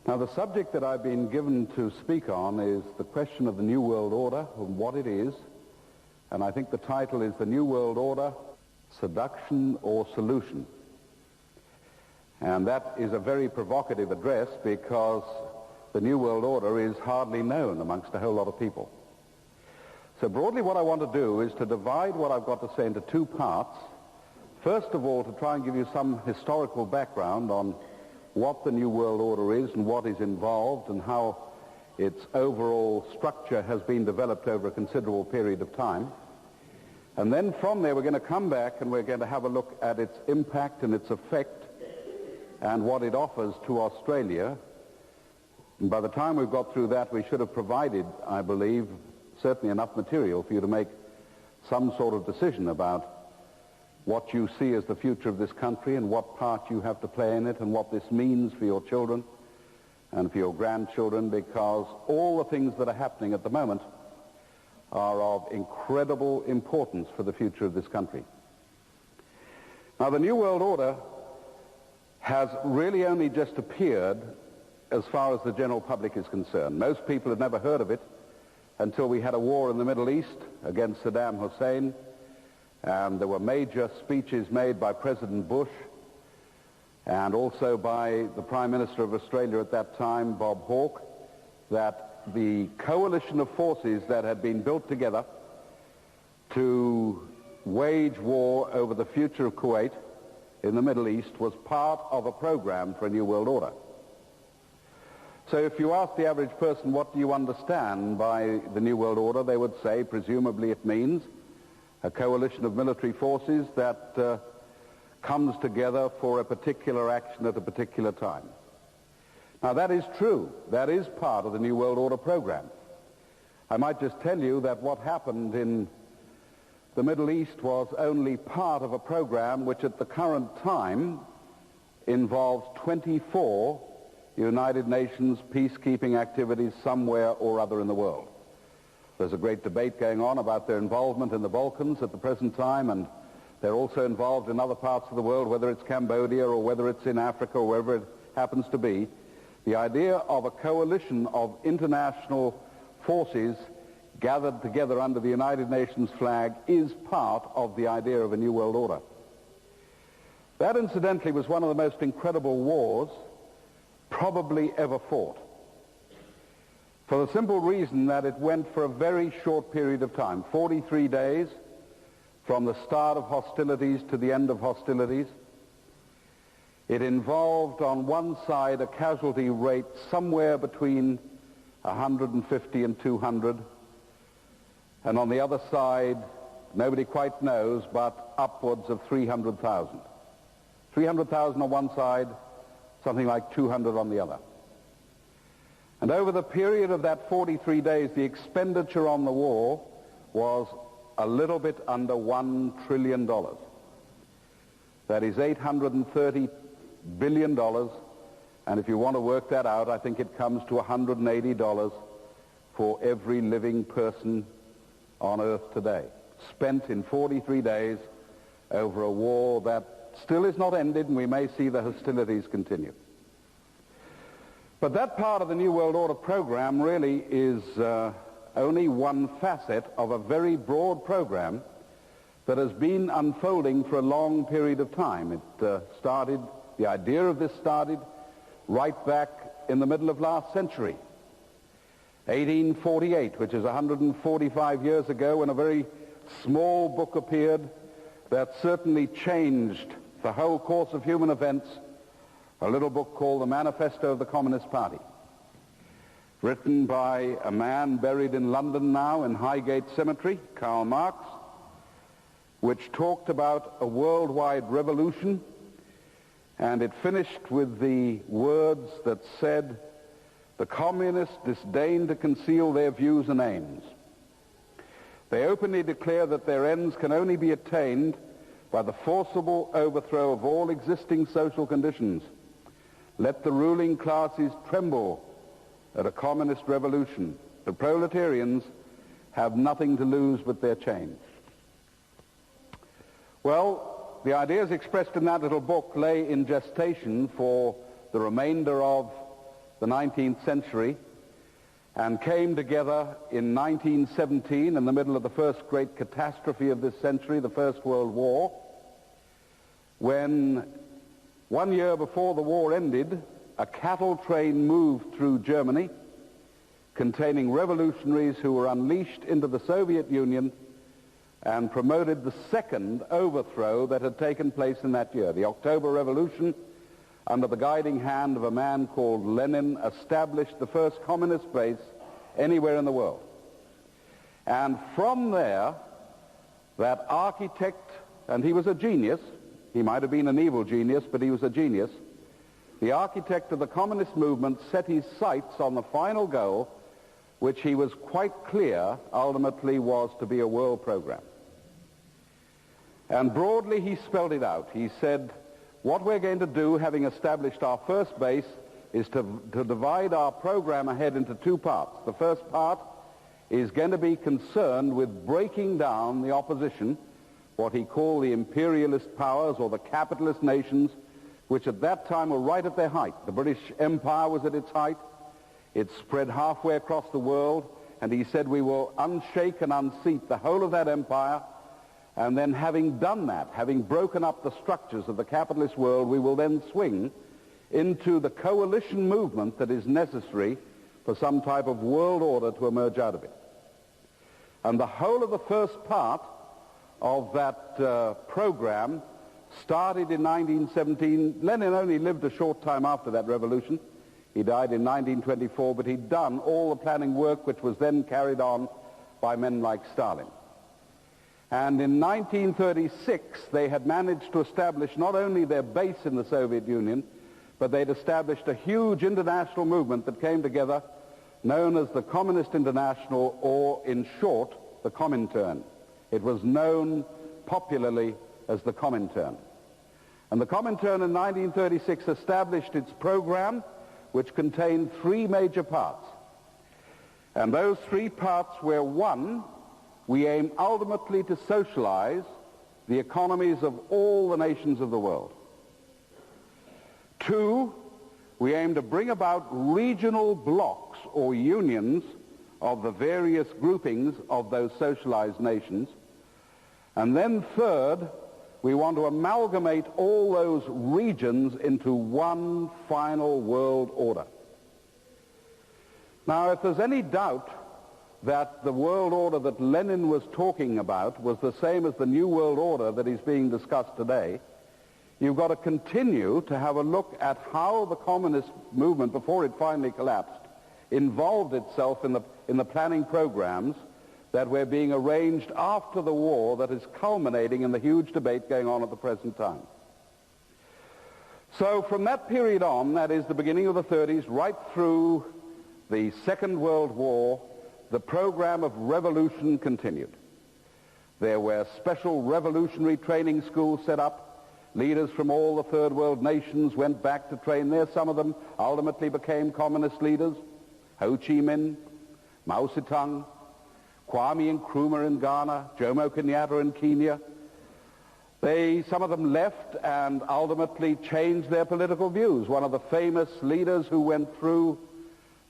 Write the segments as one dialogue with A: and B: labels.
A: Now, the subject that I've been given to speak on is the question of the New World Order and what it is. And I think the title is The New World Order, Seduction or Solution. And that is a very provocative address because the New World Order is hardly known amongst a whole lot of people. So broadly what I want to do is to divide what I've got to say into two parts. First of all, to try and give you some historical background on what the New World Order is and what is involved and how its overall structure has been developed over a considerable period of time. And then from there we're going to come back and we're going to have a look at its impact and its effect and what it offers to Australia. And by the time we've got through that, we should have provided, I believe, certainly enough material for you to make some sort of decision about what you see as the future of this country and what part you have to play in it and what this means for your children and for your grandchildren, because all the things that are happening at the moment are of incredible importance for the future of this country. Now, the New World Order has really only just appeared as far as the general public is concerned. Most people had never heard of it until we had a war in the Middle East against Saddam Hussein. And there were major speeches made by President Bush and also by the Prime Minister of Australia at that time, Bob Hawke, that the coalition of forces that had been built together to wage war over the future of Kuwait in the Middle East was part of a program for a new world order. So if you ask the average person, what do you understand by the New World Order, they would say, presumably it means a coalition of military forces that comes together for a particular action at a particular time. Now, that is true. That is part of the New World Order program. I might just tell you that what happened in the Middle East was only part of a program which at the current time involves 24 United Nations peacekeeping activities somewhere or other in the world. There's a great debate going on about their involvement in the Balkans at the present time, and they're also involved in other parts of the world, whether it's Cambodia or whether it's in Africa or wherever it happens to be. The idea of a coalition of international forces gathered together under the United Nations flag is part of the idea of a new world order. That, incidentally, was one of the most incredible wars probably ever fought, for the simple reason that it went for a very short period of time, 43 days from the start of hostilities to the end of hostilities. It involved on one side a casualty rate somewhere between 150 and 200, and on the other side, nobody quite knows, but upwards of 300,000. 300,000 on one side, something like 200 on the other. And over the period of that 43 days, the expenditure on the war was a little bit under $1 trillion. That is $830 billion. And if you want to work that out, I think it comes to $180 for every living person on Earth today, spent in 43 days over a war that still is not ended, and we may see the hostilities continue. But that part of the New World Order program really is only one facet of a very broad program that has been unfolding for a long period of time. The idea of this started right back in the middle of last century, 1848, which is 145 years ago, when a very small book appeared that certainly changed the whole course of human events, a little book called The Manifesto of the Communist Party, written by a man buried in London now in Highgate Cemetery, Karl Marx, which talked about a worldwide revolution, and it finished with the words that said, "The communists disdain to conceal their views and aims. They openly declare that their ends can only be attained by the forcible overthrow of all existing social conditions. Let the ruling classes tremble at a communist revolution. The proletarians have nothing to lose but their chains." Well, the ideas expressed in that little book lay in gestation for the remainder of the 19th century and came together in 1917 in the middle of the first great catastrophe of this century, the First World War, when 1 year before the war ended, a cattle train moved through Germany containing revolutionaries who were unleashed into the Soviet Union and promoted the second overthrow that had taken place in that year. The October Revolution, under the guiding hand of a man called Lenin, established the first communist base anywhere in the world. And from there, that architect, and he was a genius, he might have been an evil genius, but he was a genius, the architect of the communist movement set his sights on the final goal, which he was quite clear ultimately was to be a world program. And broadly he spelled it out. He said, what we're going to do, having established our first base, is to divide our program ahead into two parts. The first part is going to be concerned with breaking down the opposition, what he called the imperialist powers or the capitalist nations, which at that time were right at their height. The British Empire was at its height. It spread halfway across the world, and he said we will unshake and unseat the whole of that empire, and then having done that, having broken up the structures of the capitalist world, we will then swing into the coalition movement that is necessary for some type of world order to emerge out of it. And the whole of the first part of that program started in 1917. Lenin only lived a short time after that revolution. He died in 1924, but he'd done all the planning work which was then carried on by men like Stalin. And in 1936, they had managed to establish not only their base in the Soviet Union, but they'd established a huge international movement that came together, known as the Communist International, or in short, the Comintern. It was known popularly as the Comintern. And the Comintern in 1936 established its program, which contained three major parts. And those three parts were: one, we aim ultimately to socialize the economies of all the nations of the world. Two, we aim to bring about regional blocks or unions of the various groupings of those socialized nations. And then third, we want to amalgamate all those regions into one final world order. Now, if there's any doubt that the world order that Lenin was talking about was the same as the New World Order that is being discussed today, you've got to continue to have a look at how the communist movement, before it finally collapsed, involved itself in the planning programs that were being arranged after the war that is culminating in the huge debate going on at the present time. So from that period on, that is the beginning of the 30s, right through the Second World War, the program of revolution continued. There were special revolutionary training schools set up. Leaders from all the third world nations went back to train there. Some of them ultimately became communist leaders. Ho Chi Minh, Mao Zedong, Kwame Nkrumah in Ghana, Jomo Kenyatta in Kenya. Some of them left and ultimately changed their political views. One of the famous leaders who went through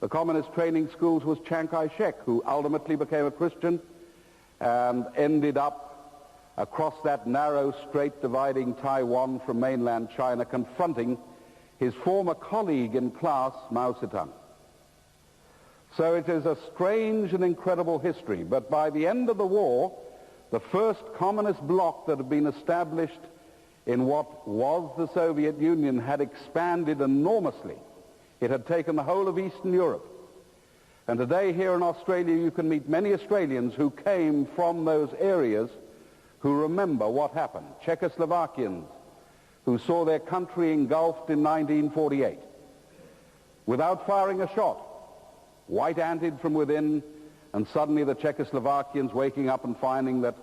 A: the communist training schools was Chiang Kai-shek, who ultimately became a Christian and ended up across that narrow strait dividing Taiwan from mainland China, confronting his former colleague in class, Mao Zedong. So it is a strange and incredible history, but by the end of the war, the first communist bloc that had been established in what was the Soviet Union had expanded enormously. It had taken the whole of Eastern Europe. And today here in Australia you can meet many Australians who came from those areas who remember what happened. Czechoslovakians who saw their country engulfed in 1948 without firing a shot, white-anted from within, and suddenly the Czechoslovakians waking up and finding that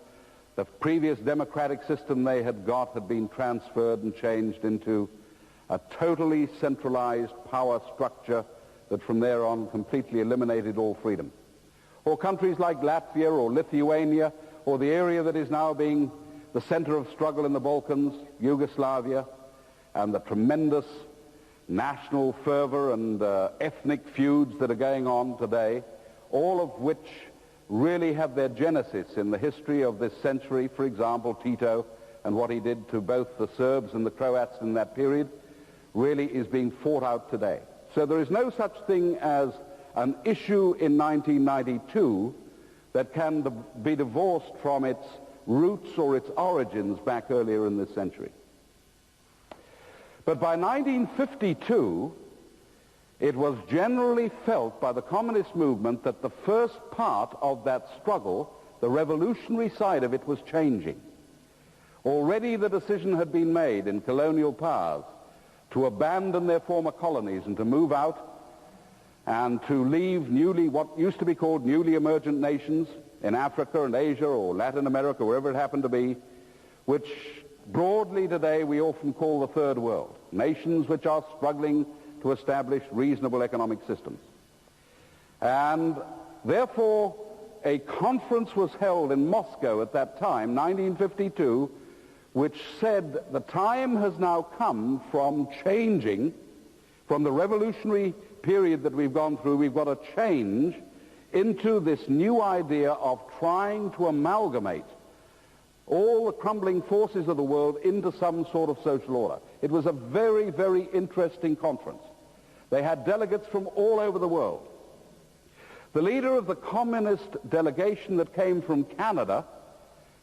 A: the previous democratic system they had got had been transferred and changed into a totally centralized power structure that from there on completely eliminated all freedom. Or countries like Latvia or Lithuania, or the area that is now being the center of struggle in the Balkans, Yugoslavia, and the tremendous national fervor and ethnic feuds that are going on today, all of which really have their genesis in the history of this century. For example, Tito and what he did to both the Serbs and the Croats in that period really is being fought out today. So there is no such thing as an issue in 1992 that can be divorced from its roots or its origins back earlier in this century. But by 1952, it was generally felt by the communist movement that the first part of that struggle, the revolutionary side of it, was changing. Already the decision had been made in colonial powers to abandon their former colonies and to move out and to leave what used to be called newly emergent nations in Africa and Asia or Latin America, wherever it happened to be, which broadly today we often call the third world, nations which are struggling to establish reasonable economic systems. And therefore, a conference was held in Moscow at that time, 1952, which said the time has now come from changing, from the revolutionary period that we've gone through, we've got to change into this new idea of trying to amalgamate all the crumbling forces of the world into some sort of social order. It was a very, very interesting conference. They had delegates from all over the world. The leader of the communist delegation that came from Canada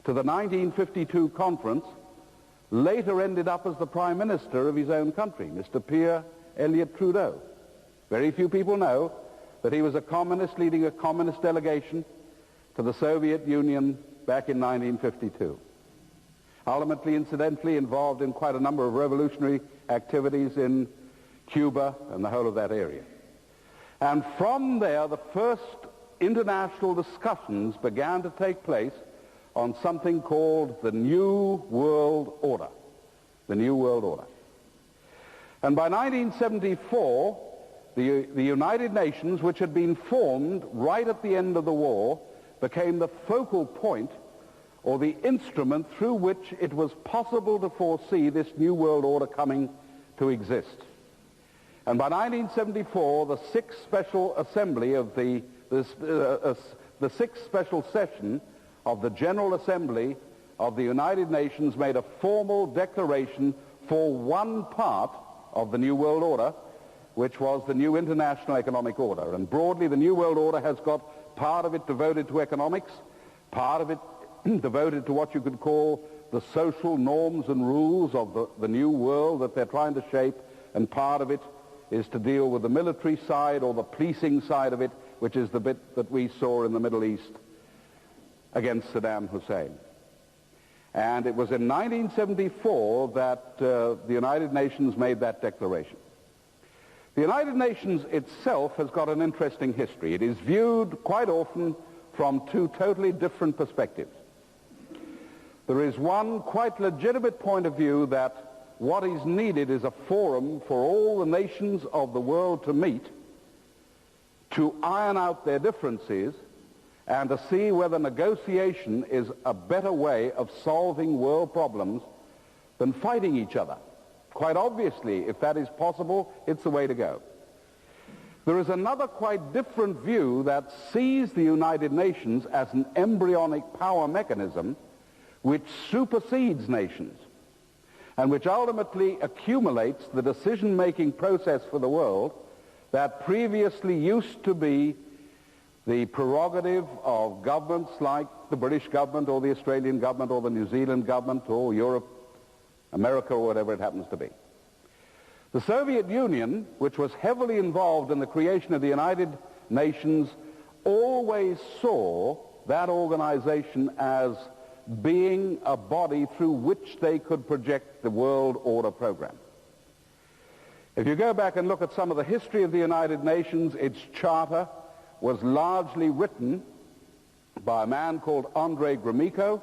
A: to the 1952 conference later ended up as the prime minister of his own country, Mr. Pierre Elliott Trudeau. Very few people know that he was a communist leading a communist delegation to the Soviet Union back in 1952. Ultimately, incidentally, involved in quite a number of revolutionary activities in Cuba and the whole of that area. And from there, the first international discussions began to take place on something called the New World Order. The New World Order. And by 1974, the United Nations, which had been formed right at the end of the war, became the focal point or the instrument through which it was possible to foresee this New World Order coming to exist. And by 1974, the Sixth Special Assembly of the Sixth Special Session of the General Assembly of the United Nations made a formal declaration for one part of the New World Order, which was the new international economic order. And broadly, the New World Order has got part of it devoted to economics, part of it devoted to what you could call the social norms and rules of the new world that they're trying to shape, and part of it is to deal with the military side or the policing side of it, which is the bit that we saw in the Middle East against Saddam Hussein. And it was in 1974 that the United Nations made that declaration. The United Nations itself has got an interesting history. It is viewed quite often from two totally different perspectives. There is one quite legitimate point of view that what is needed is a forum for all the nations of the world to meet, to iron out their differences, and to see whether negotiation is a better way of solving world problems than fighting each other. Quite obviously, if that is possible, it's the way to go. There is another quite different view that sees the United Nations as an embryonic power mechanism which supersedes nations and which ultimately accumulates the decision-making process for the world that previously used to be the prerogative of governments like the British government or the Australian government or the New Zealand government or Europe, America, or whatever it happens to be. The Soviet Union, which was heavily involved in the creation of the United Nations, always saw that organization as being a body through which they could project the world order program. If you go back and look at some of the history of the United Nations, its charter was largely written by a man called Andrei Gromyko,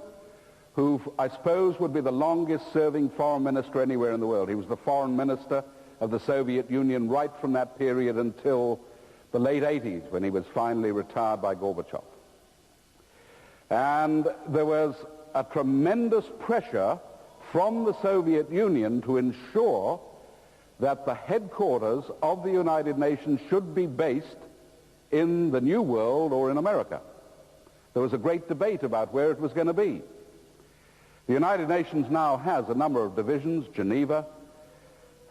A: who I suppose would be the longest-serving foreign minister anywhere in the world. He was the foreign minister of the Soviet Union right from that period until the late 80s, when he was finally retired by Gorbachev. And there was a tremendous pressure from the Soviet Union to ensure that the headquarters of the United Nations should be based in the New World or in America. There was a great debate about where it was going to be. The United Nations now has a number of divisions, Geneva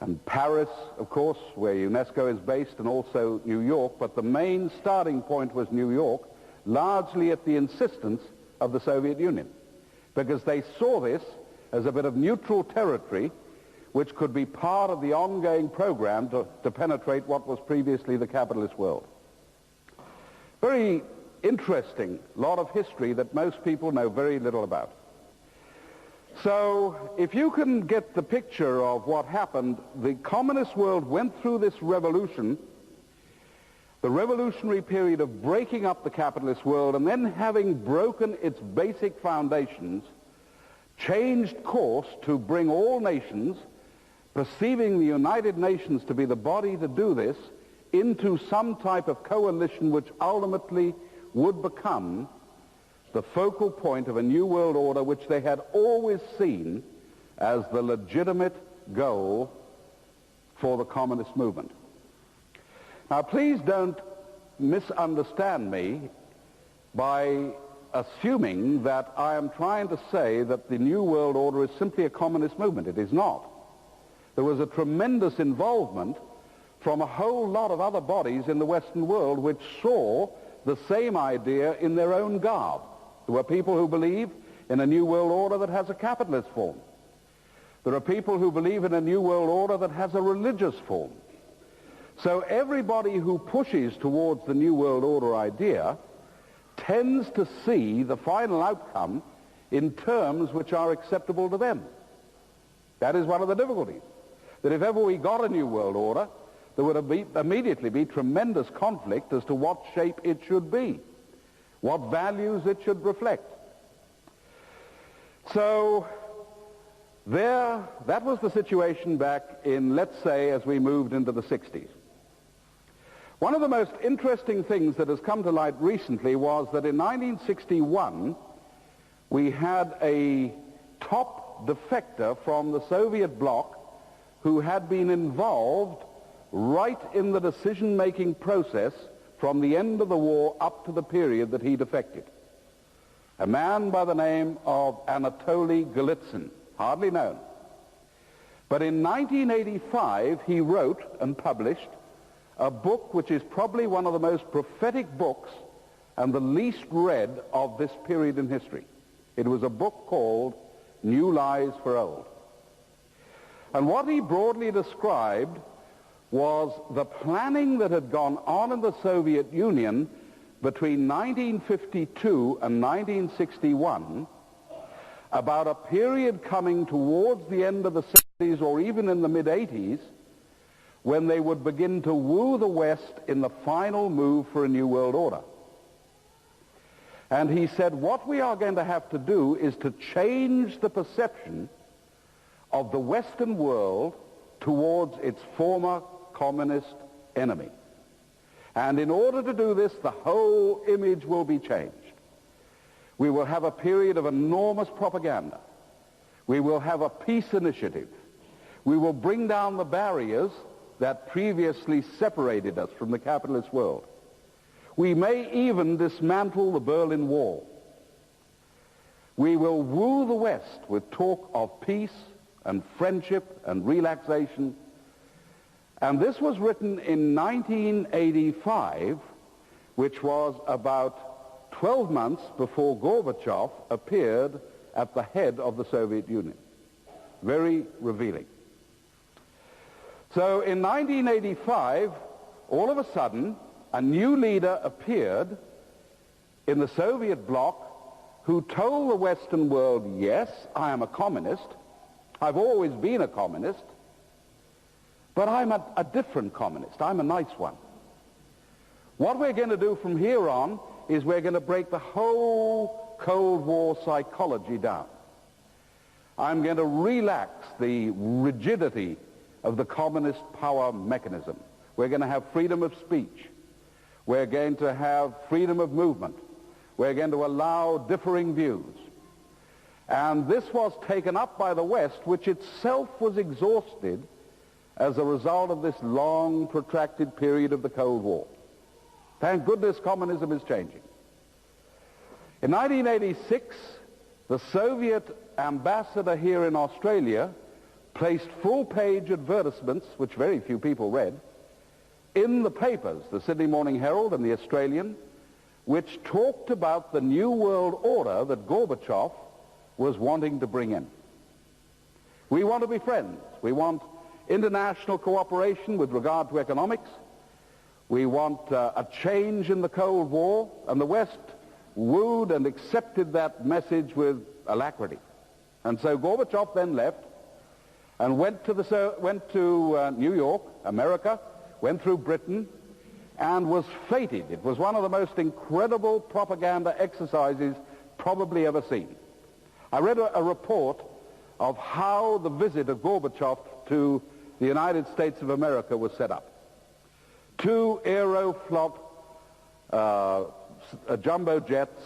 A: and Paris, of course, where UNESCO is based, and also New York, but the main starting point was New York, largely at the insistence of the Soviet Union, because they saw this as a bit of neutral territory which could be part of the ongoing program to penetrate what was previously the capitalist world. Very interesting lot of history that most people know very little about. So if you can get the picture of what happened, the communist world went through this revolution, the revolutionary period of breaking up the capitalist world, and then having broken its basic foundations, changed course to bring all nations, perceiving the United Nations to be the body to do this, into some type of coalition which ultimately would become the focal point of a new world order which they had always seen as the legitimate goal for the communist movement. Now, please don't misunderstand me by assuming that I am trying to say that the New World Order is simply a communist movement. It is not. There was a tremendous involvement from a whole lot of other bodies in the Western world which saw the same idea in their own garb. There were people who believe in a New World Order that has a capitalist form. There are people who believe in a New World Order that has a religious form. So everybody who pushes towards the New World Order idea tends to see the final outcome in terms which are acceptable to them. That is one of the difficulties. That if ever we got a New World Order, there would immediately be tremendous conflict as to what shape it should be, what values it should reflect. So that was the situation back in, let's say, as we moved into the 60s. One of the most interesting things that has come to light recently was that in 1961, we had a top defector from the Soviet bloc who had been involved right in the decision-making process from the end of the war up to the period that he defected. A man by the name of Anatoly Golitsyn, hardly known. But in 1985, he wrote and published a book which is probably one of the most prophetic books and the least read of this period in history. It was a book called New Lies for Old. And what he broadly described was the planning that had gone on in the Soviet Union between 1952 and 1961 about a period coming towards the end of the 70s or even in the mid-80s when they would begin to woo the West in the final move for a new world order. And he said, what we are going to have to do is to change the perception of the Western world towards its former communist enemy. And in order to do this, the whole image will be changed. We will have a period of enormous propaganda. We will have a peace initiative. We will bring down the barriers that previously separated us from the capitalist world. We may even dismantle the Berlin Wall. We will woo the West with talk of peace and friendship and relaxation. And this was written in 1985, which was about 12 months before Gorbachev appeared at the head of the Soviet Union. Very revealing. So in 1985, all of a sudden, a new leader appeared in the Soviet bloc who told the Western world, yes, I am a communist. I've always been a communist. But I'm a different communist. I'm a nice one. What we're going to do from here on is we're going to break the whole Cold War psychology down. I'm going to relax the rigidity of the communist power mechanism. We're going to have freedom of speech. We're going to have freedom of movement. We're going to allow differing views. And this was taken up by the West, which itself was exhausted as a result of this long, protracted period of the Cold War. Thank goodness communism is changing. In 1986, the Soviet ambassador here in Australia placed full-page advertisements, which very few people read, in the papers, the Sydney Morning Herald and the Australian, which talked about the New World Order that Gorbachev was wanting to bring in. We want to be friends. We want international cooperation with regard to economics. We want a change in the Cold War, and the West wooed and accepted that message with alacrity. And so Gorbachev then left and went to New York, America, went through Britain, and was feted. It was one of the most incredible propaganda exercises probably ever seen. I read a report of how the visit of Gorbachev to the United States of America was set up. 2 Aeroflot jumbo jets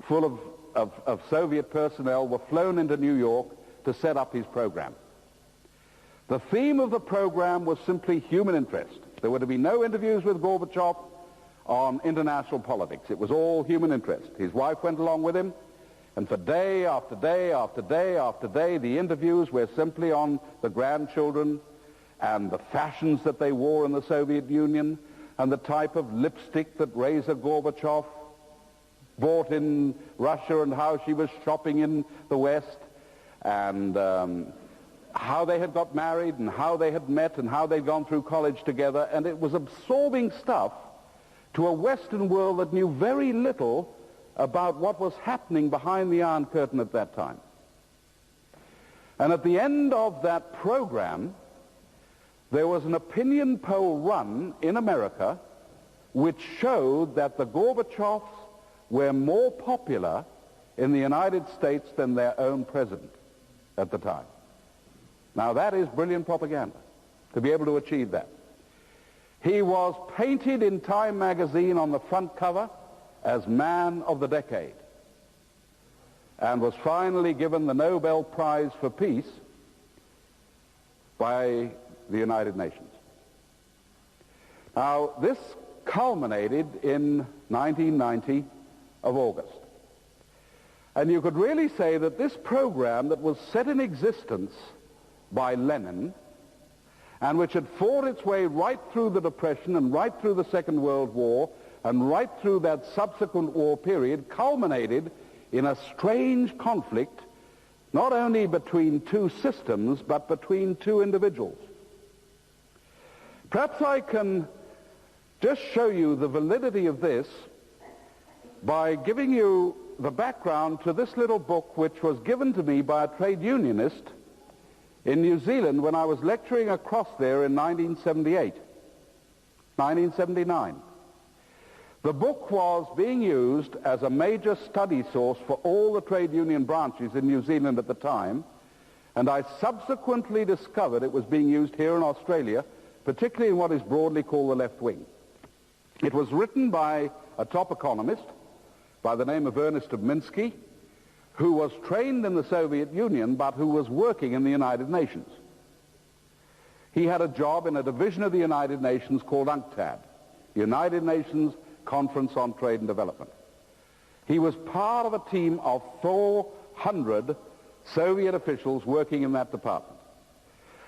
A: full of Soviet personnel were flown into New York to set up his program. The theme of the program was simply human interest. There were to be no interviews with Gorbachev on international politics. It was all human interest. His wife went along with him, and for day after day after day after day, the interviews were simply on the grandchildren and the fashions that they wore in the Soviet Union and the type of lipstick that Reza Gorbachev bought in Russia and how she was shopping in the West, and how they had got married and how they had met and how they'd gone through college together. And it was absorbing stuff to a Western world that knew very little about what was happening behind the Iron Curtain at that time. And at the end of that program, there was an opinion poll run in America which showed that the Gorbachevs were more popular in the United States than their own president at the time. Now that is brilliant propaganda, to be able to achieve that. He was painted in Time magazine on the front cover as Man of the Decade, and was finally given the Nobel Prize for Peace by the United Nations. Now this culminated in 1990 of August. And you could really say that this program that was set in existence by Lenin, and which had fought its way right through the Depression and right through the Second World War and right through that subsequent war period, culminated in a strange conflict, not only between 2 systems, but between 2 individuals. Perhaps I can just show you the validity of this by giving you the background to this little book which was given to me by a trade unionist in New Zealand when I was lecturing across there in 1979. The book was being used as a major study source for all the trade union branches in New Zealand at the time, and I subsequently discovered it was being used here in Australia, particularly in what is broadly called the left wing. It was written by a top economist by the name of Ernest Dubminski, who was trained in the Soviet Union but who was working in the United Nations. He had a job in a division of the United Nations called UNCTAD, United Nations Conference on Trade and Development. He was part of a team of 400 Soviet officials working in that department.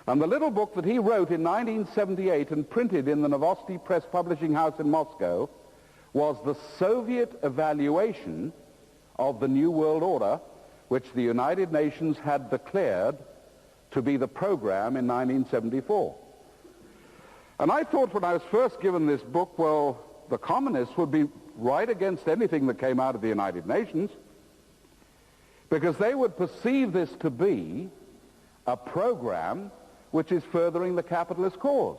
A: And the little book that he wrote in 1978 and printed in the Novosti Press publishing house in Moscow was the Soviet evaluation of the New World Order, which the United Nations had declared to be the program in 1974. And I thought when I was first given this book, well, the communists would be right against anything that came out of the United Nations, because they would perceive this to be a program which is furthering the capitalist cause.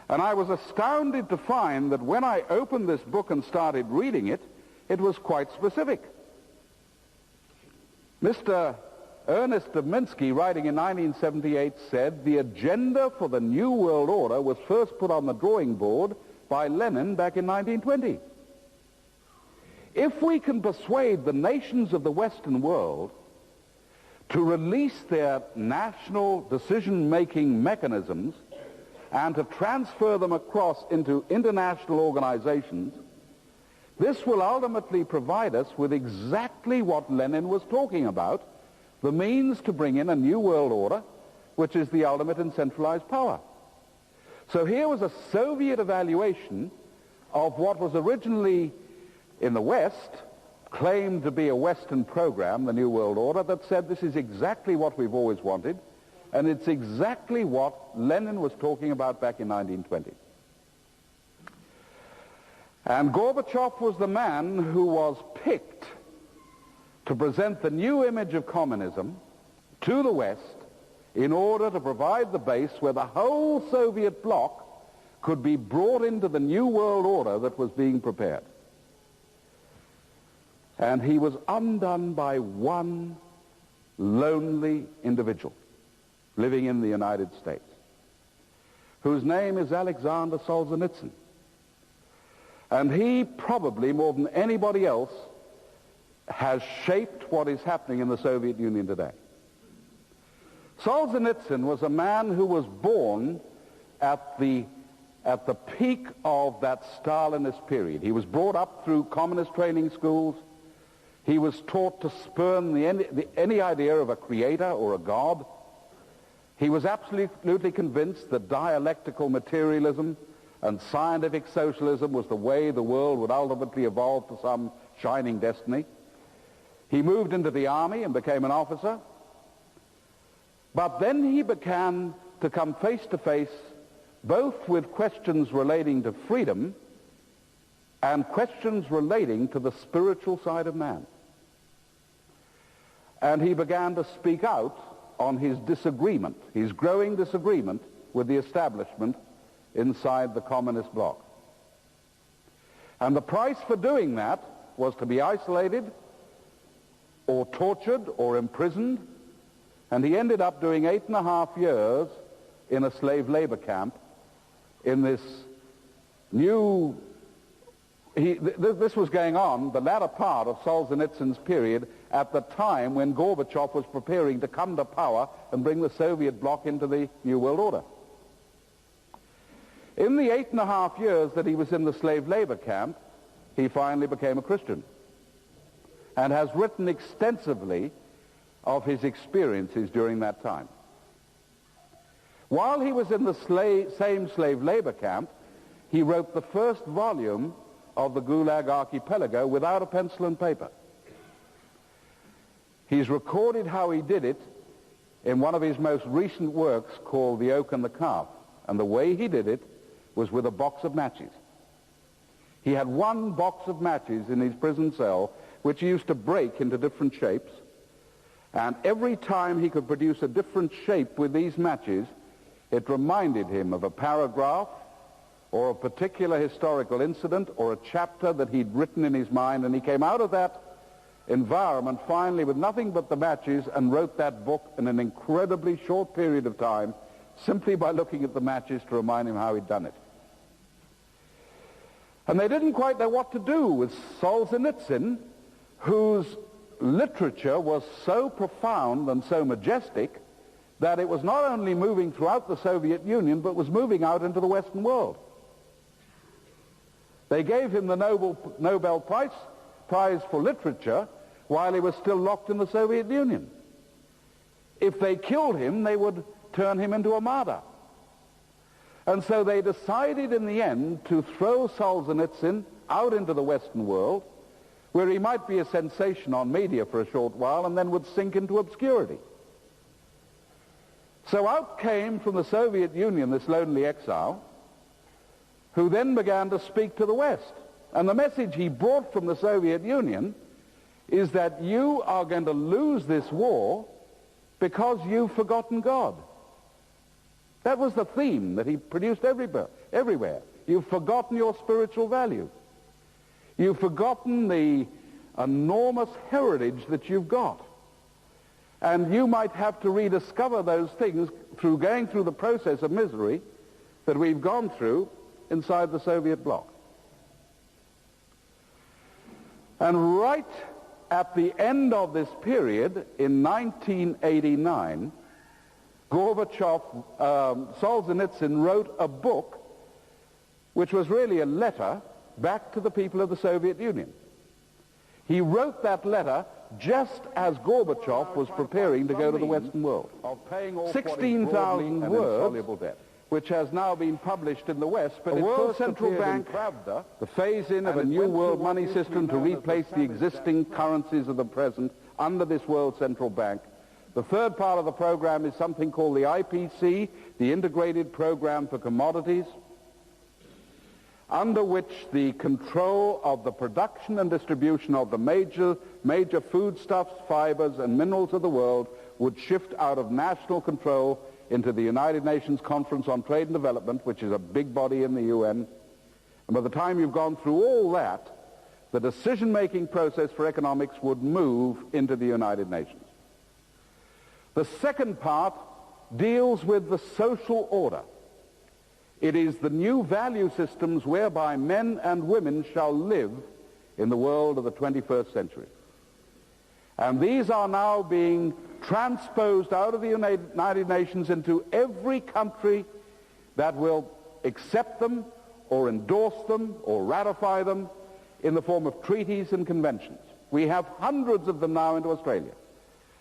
A: And I was astounded to find that when I opened this book and started reading it, it was quite specific. Mr. Ernest Dubminski, writing in 1978, said, "The agenda for the New World Order was first put on the drawing board by Lenin back in 1920. If we can persuade the nations of the Western world to release their national decision-making mechanisms and to transfer them across into international organizations, this will ultimately provide us with exactly what Lenin was talking about, the means to bring in a new world order, which is the ultimate in centralized power. So here was a Soviet evaluation of what was originally in the West claimed to be a Western program, the New World Order, that said this is exactly what we've always wanted, and it's exactly what Lenin was talking about back in 1920. And Gorbachev was the man who was picked to present the new image of communism to the West in order to provide the base where the whole Soviet bloc could be brought into the new world order that was being prepared. And he was undone by one lonely individual living in the United States, whose name is Alexander Solzhenitsyn. And he probably, more than anybody else, has shaped what is happening in the Soviet Union today. Solzhenitsyn was a man who was born at the peak of that Stalinist period. He was brought up through communist training schools. He was taught to spurn any idea of a creator or a god. He was absolutely convinced that dialectical materialism and scientific socialism was the way the world would ultimately evolve to some shining destiny. He moved into the army and became an officer. But then he began to come face to face both with questions relating to freedom and questions relating to the spiritual side of man. And he began to speak out on his disagreement, his growing disagreement with the establishment inside the communist bloc. And the price for doing that was to be isolated or tortured or imprisoned, and he ended up doing 8.5 years in a slave labor camp in this new... This was going on, the latter part of Solzhenitsyn's period, at the time when Gorbachev was preparing to come to power and bring the Soviet bloc into the New World Order. In the 8.5 years that he was in the slave labor camp, he finally became a Christian and has written extensively of his experiences during that time. While he was in the same slave labor camp, he wrote the first volume of the Gulag Archipelago without a pencil and paper. He's recorded how he did it in one of his most recent works called The Oak and the Calf, and the way he did it was with a box of matches. He had one box of matches in his prison cell which he used to break into different shapes, and every time he could produce a different shape with these matches, it reminded him of a paragraph or a particular historical incident or a chapter that he'd written in his mind, and he came out of that environment finally with nothing but the matches and wrote that book in an incredibly short period of time simply by looking at the matches to remind him how he'd done it. And they didn't quite know what to do with Solzhenitsyn, whose literature was so profound and so majestic that it was not only moving throughout the Soviet Union, but was moving out into the Western world. They gave him the Nobel Prize for Literature while he was still locked in the Soviet Union. If they killed him, they would turn him into a martyr. And so they decided in the end to throw Solzhenitsyn out into the Western world, where he might be a sensation on media for a short while and then would sink into obscurity. So out came from the Soviet Union this lonely exile, who then began to speak to the West. And the message he brought from the Soviet Union is that you are going to lose this war because you've forgotten God. That was the theme that he produced everywhere. You've forgotten your spiritual values. You've forgotten the enormous heritage that you've got. And you might have to rediscover those things through going through the process of misery that we've gone through inside the Soviet bloc. And right at the end of this period, in 1989, Gorbachev, Solzhenitsyn wrote a book which was really a letter back to the people of the Soviet Union. He wrote that letter just as Gorbachev was preparing to go to the Western world. 16,000 words, which has now been published in the West, but the World Central Bank, the phase-in of a new world money system to replace the existing currencies of the present under this World Central Bank. The third part of the program is something called the IPC, the Integrated Program for Commodities, under which the control of the production and distribution of the major foodstuffs, fibers, and minerals of the world would shift out of national control into the United Nations Conference on Trade and Development, which is a big body in the UN. And by the time you've gone through all that, the decision-making process for economics would move into the United Nations. The second part deals with the social order. It is the new value systems whereby men and women shall live in the world of the 21st century. And these are now being transposed out of the United Nations into every country that will accept them or endorse them or ratify them in the form of treaties and conventions. We have hundreds of them now into Australia.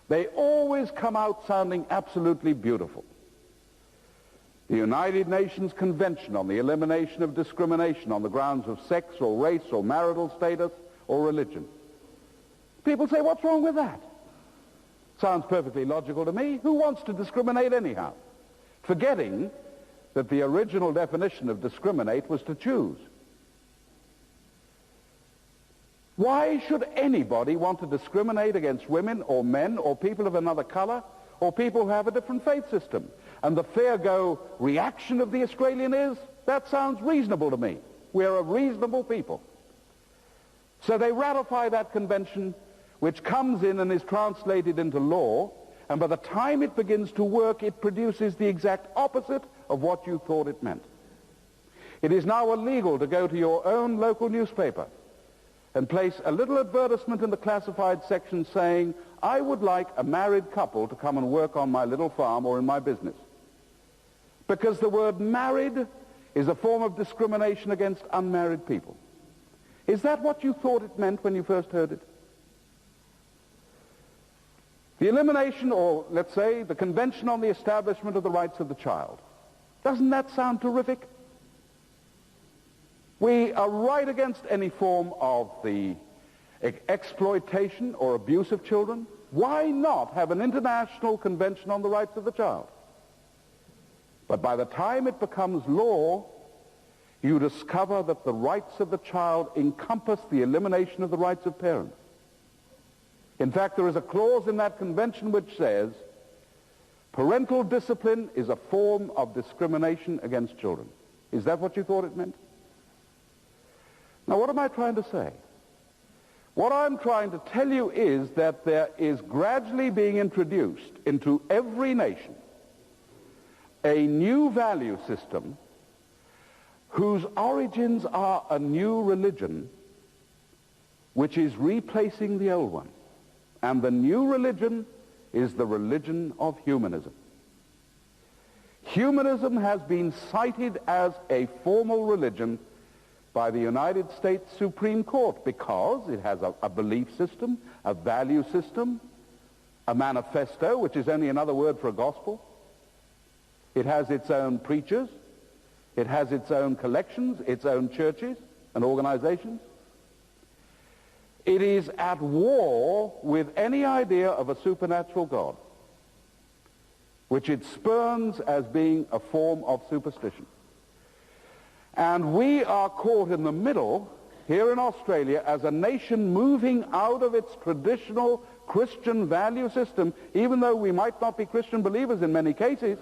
A: They always come out sounding absolutely beautiful. The United Nations Convention on the Elimination of Discrimination on the grounds of sex or race or marital status or religion. People say, what's wrong with that? Sounds perfectly logical to me. Who wants to discriminate anyhow? Forgetting that the original definition of discriminate was to choose. Why should anybody want to discriminate against women or men or people of another color or people who have a different faith system? And the fair-go reaction of the Australian is, that sounds reasonable to me. We're a reasonable people. So they ratify that convention, which comes in and is translated into law, and by the time it begins to work, it produces the exact opposite of what you thought it meant. It is now illegal to go to your own local newspaper and place a little advertisement in the classified section saying, I would like a married couple to come and work on my little farm or in my business. Because the word married is a form of discrimination against unmarried people. Is that what you thought it meant when you first heard it? The elimination, or let's say, the Convention on the Establishment of the Rights of the Child. Doesn't that sound terrific? We are right against any form of the exploitation or abuse of children. Why not have an international convention on the rights of the child? But by the time it becomes law, you discover that the rights of the child encompass the elimination of the rights of parents. In fact, there is a clause in that convention which says parental discipline is a form of discrimination against children. Is that what you thought it meant? Now, what am I trying to say? What I'm trying to tell you is that there is gradually being introduced into every nation a new value system whose origins are a new religion which is replacing the old one. And the new religion is the religion of humanism. Humanism has been cited as a formal religion by the United States Supreme Court because it has a belief system, a value system, a manifesto, which is only another word for a gospel. It has its own preachers. It has its own collections, its own churches and organizations. It is at war with any idea of a supernatural God, which it spurns as being a form of superstition. And we are caught in the middle here in Australia as a nation moving out of its traditional Christian value system, even though we might not be Christian believers in many cases.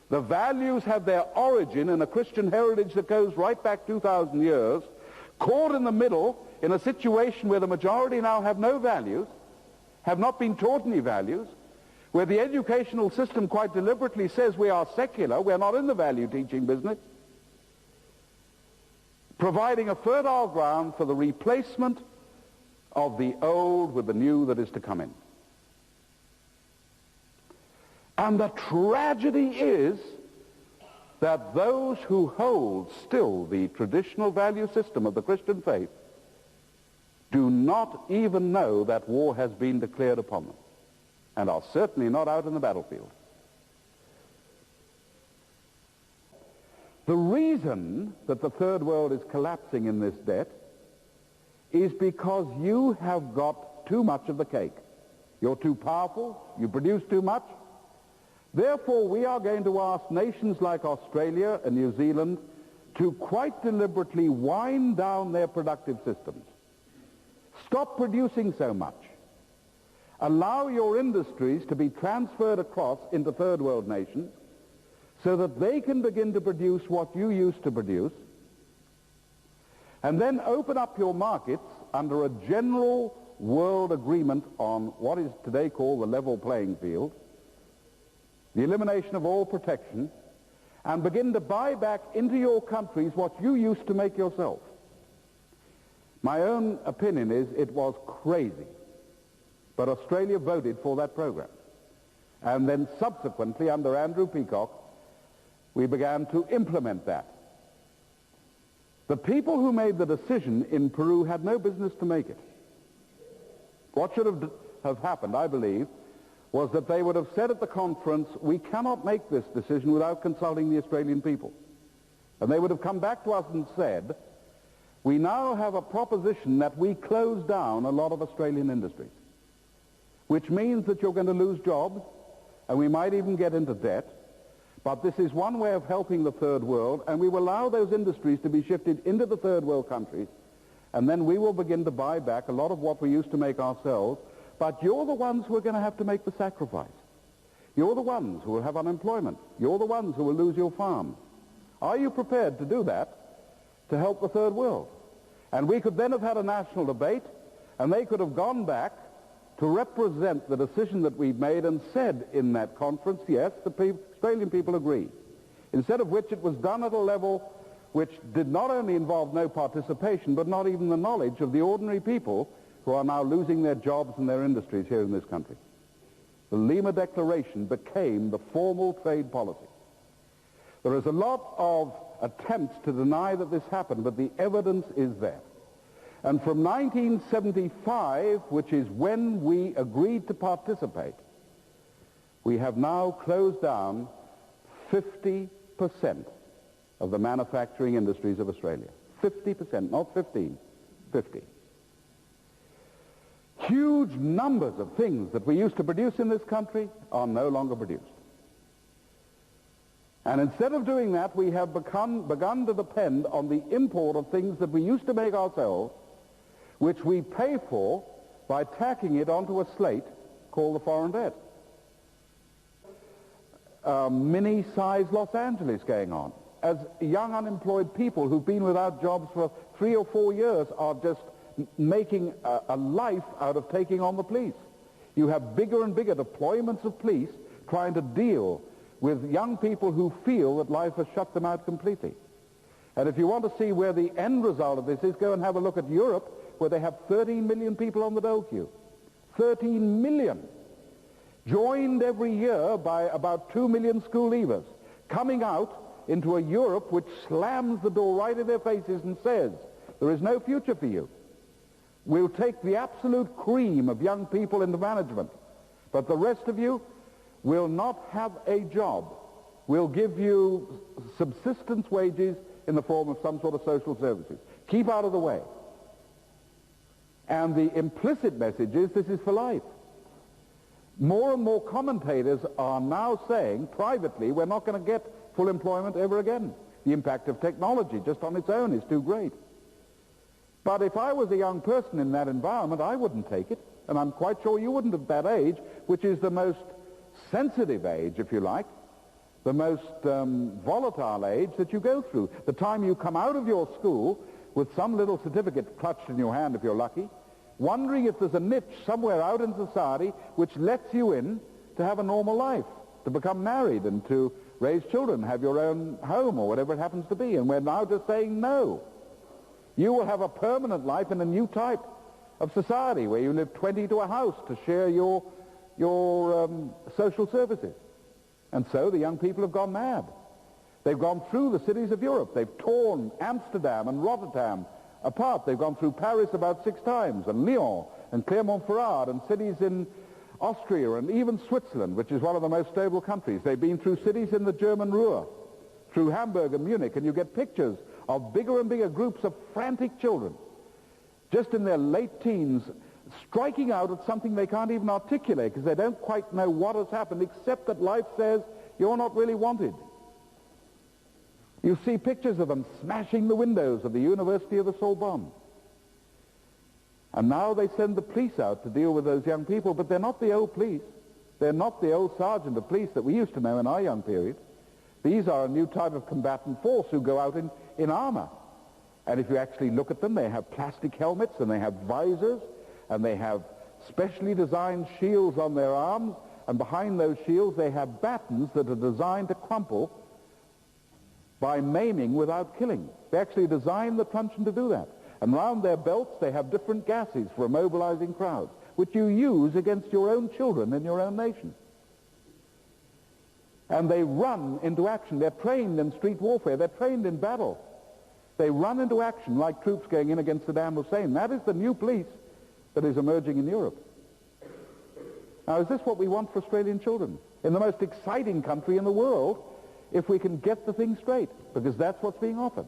A: The values have their origin in a Christian heritage that goes right back 2,000 years, caught in the middle in a situation where the majority now have no values, have not been taught any values, where the educational system quite deliberately says we are secular, we're not in the value teaching business, providing a fertile ground for the replacement of the old with the new that is to come in. And the tragedy is that those who hold still the traditional value system of the Christian faith do not even know that war has been declared upon them, and are certainly not out in the battlefield. The reason that the third world is collapsing in this debt is because you have got too much of the cake. You're too powerful, you produce too much. Therefore, we are going to ask nations like Australia and New Zealand to quite deliberately wind down their productive systems. Stop producing so much. Allow your industries to be transferred across into third world nations so that they can begin to produce what you used to produce, and then open up your markets under a general world agreement on what is today called the level playing field, the elimination of all protection, and begin to buy back into your countries what you used to make yourself. My own opinion is it was crazy, but Australia voted for that program. And then subsequently, under Andrew Peacock, we began to implement that. The people who made the decision in Peru had no business to make it. What should have happened, I believe, was that they would have said at the conference, we cannot make this decision without consulting the Australian people. And they would have come back to us and said, we now have a proposition that we close down a lot of Australian industries, which means that you're going to lose jobs, and we might even get into debt. But this is one way of helping the third world, and we will allow those industries to be shifted into the third world countries, and then we will begin to buy back a lot of what we used to make ourselves. But you're the ones who are going to have to make the sacrifice. You're the ones who will have unemployment. You're the ones who will lose your farm. Are you prepared to do that to help the third world? And we could then have had a national debate, and they could have gone back to represent the decision that we've made and said in that conference, yes, the Australian people agree. Instead of which it was done at a level which did not only involve no participation, but not even the knowledge of the ordinary people who are now losing their jobs and their industries here in this country. The Lima Declaration became the formal trade policy. There is a lot of attempts to deny that this happened, but the evidence is there. And from 1975, which is when we agreed to participate, we have now closed down 50% of the manufacturing industries of Australia. 50%, not 15, 50. Huge numbers of things that we used to produce in this country are no longer produced. And instead of doing that, we have begun to depend on the import of things that we used to make ourselves, which we pay for by tacking it onto a slate called the foreign debt. Mini-sized Los Angeles going on, as young unemployed people who've been without jobs for 3 or 4 years are just making a life out of taking on the police. You have bigger and bigger deployments of police trying to deal with young people who feel that life has shut them out completely. And if you want to see where the end result of this is, go and have a look at Europe, where they have 13 million people on the dole queue. 13 million. Joined every year by about 2 million school leavers, coming out into a Europe which slams the door right in their faces and says, there is no future for you. We'll take the absolute cream of young people into management, but the rest of you will not have a job. We'll give you subsistence wages in the form of some sort of social services. Keep out of the way. And the implicit message is this is for life. More and more commentators are now saying privately we're not going to get full employment ever again. The impact of technology just on its own is too great. But if I was a young person in that environment, I wouldn't take it. And I'm quite sure you wouldn't at that age, which is the most sensitive age, if you like, the most volatile age that you go through. The time you come out of your school with some little certificate clutched in your hand, if you're lucky, wondering if there's a niche somewhere out in society which lets you in to have a normal life, to become married and to raise children, have your own home or whatever it happens to be. And we're now just saying no. You will have a permanent life in a new type. of society, where you live 20 to a house to share your social services. And so the young people have gone mad. They've gone through the cities of Europe. They've torn Amsterdam and Rotterdam apart. They've gone through Paris about 6 times, and Lyon, and Clermont-Ferrand, and cities in Austria, and even Switzerland, which is one of the most stable countries. They've been through cities in the German Ruhr, through Hamburg and Munich, and you get pictures of bigger and bigger groups of frantic children, just in their late teens, striking out at something they can't even articulate because they don't quite know what has happened, except that life says, you're not really wanted. You see pictures of them smashing the windows of the University of the Sorbonne. And now they send the police out to deal with those young people, but they're not the old police. They're not the old sergeant of police that we used to know in our young period. These are a new type of combatant force who go out in armor. And if you actually look at them, they have plastic helmets, and they have visors, and they have specially designed shields on their arms, and behind those shields they have batons that are designed to crumple by maiming without killing. They actually designed the truncheon to do that. And round their belts they have different gases for mobilizing crowds, which you use against your own children in your own nation. And they run into action. They're trained in street warfare. They're trained in battle. They run into action like troops going in against Saddam Hussein. That is the new police that is emerging in Europe. Now, is this what we want for Australian children? In the most exciting country in the world, if we can get the thing straight, because that's what's being offered.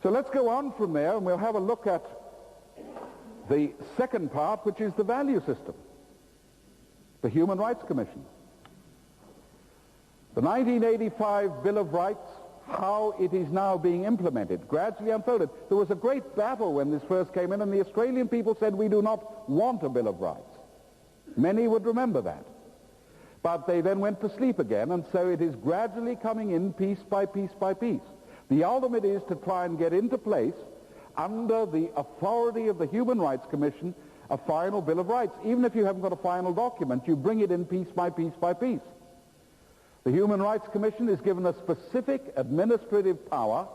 A: So let's go on from there, and we'll have a look at the second part, which is the value system, the Human Rights Commission. The 1985 Bill of Rights, how it is now being implemented, gradually unfolded. There was a great battle when this first came in, and the Australian people said, we do not want a Bill of Rights. Many would remember that. But they then went to sleep again, and so it is gradually coming in piece by piece by piece. The ultimate is to try and get into place, under the authority of the Human Rights Commission, a final Bill of Rights. Even if you haven't got a final document, you bring it in piece by piece by piece. The Human Rights Commission is given a specific administrative power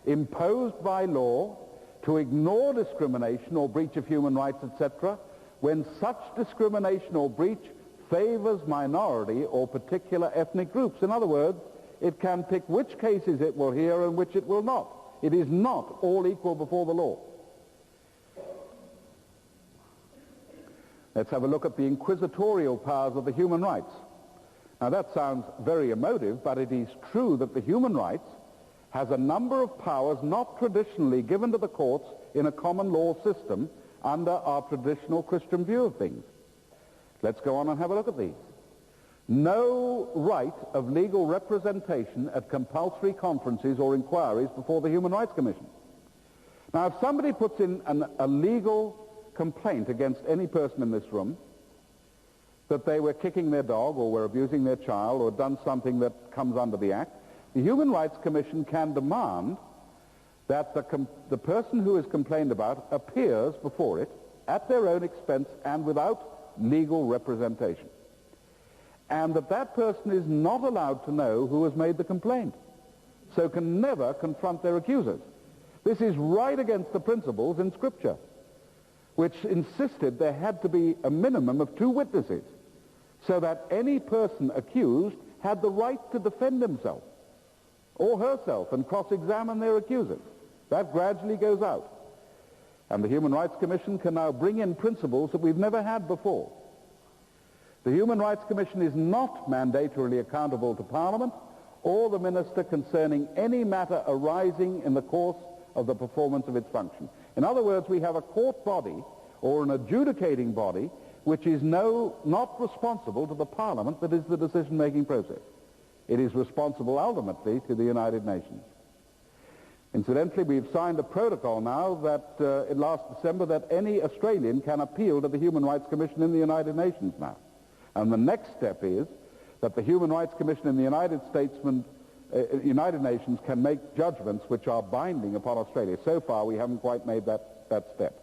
A: imposed by law to ignore discrimination or breach of human rights, etc., when such discrimination or breach favors minority or particular ethnic groups. In other words, it can pick which cases it will hear and which it will not. It is not all equal before the law. Let's have a look at the inquisitorial powers of the human rights. Now that sounds very emotive, but it is true that the human rights has a number of powers not traditionally given to the courts in a common law system under our traditional Christian view of things. Let's go on and have a look at these. No right of legal representation at compulsory conferences or inquiries before the Human Rights Commission. Now, if somebody puts in a legal complaint against any person in this room that they were kicking their dog or were abusing their child or done something that comes under the Act, the Human Rights Commission can demand that the person who is complained about appears before it at their own expense and without legal representation. And that person is not allowed to know who has made the complaint, so can never confront their accusers. This is right against the principles in Scripture, which insisted there had to be a minimum of 2 witnesses, so that any person accused had the right to defend himself or herself and cross-examine their accusers. That gradually goes out. And the Human Rights Commission can now bring in principles that we've never had before. The Human Rights Commission is not mandatorily accountable to Parliament or the Minister concerning any matter arising in the course of the performance of its function. In other words, we have a court body or an adjudicating body which is not responsible to the Parliament that is the decision-making process. It is responsible ultimately to the United Nations. Incidentally, we've signed a protocol now that last December that any Australian can appeal to the Human Rights Commission in the United Nations now. And the next step is that the Human Rights Commission in the United Nations can make judgments which are binding upon Australia. So far, we haven't quite made that step.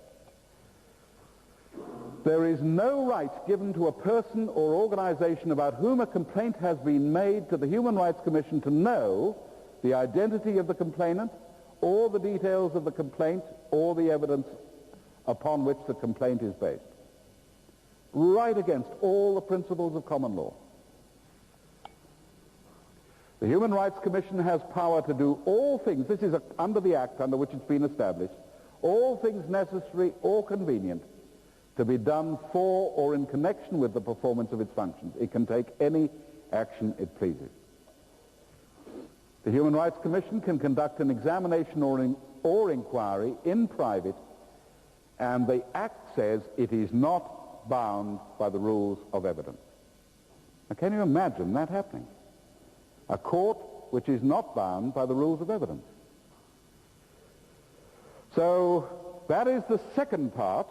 A: There is no right given to a person or organization about whom a complaint has been made to the Human Rights Commission to know the identity of the complainant or the details of the complaint or the evidence upon which the complaint is based. Right against all the principles of common law. The Human Rights Commission has power to do all things, this is under the Act under which it's been established, all things necessary or convenient to be done for or in connection with the performance of its functions. It can take any action it pleases. The Human Rights Commission can conduct an examination or inquiry in private, and the Act says it is not bound by the rules of evidence. Now, can you imagine that happening? A court which is not bound by the rules of evidence. So that is the second part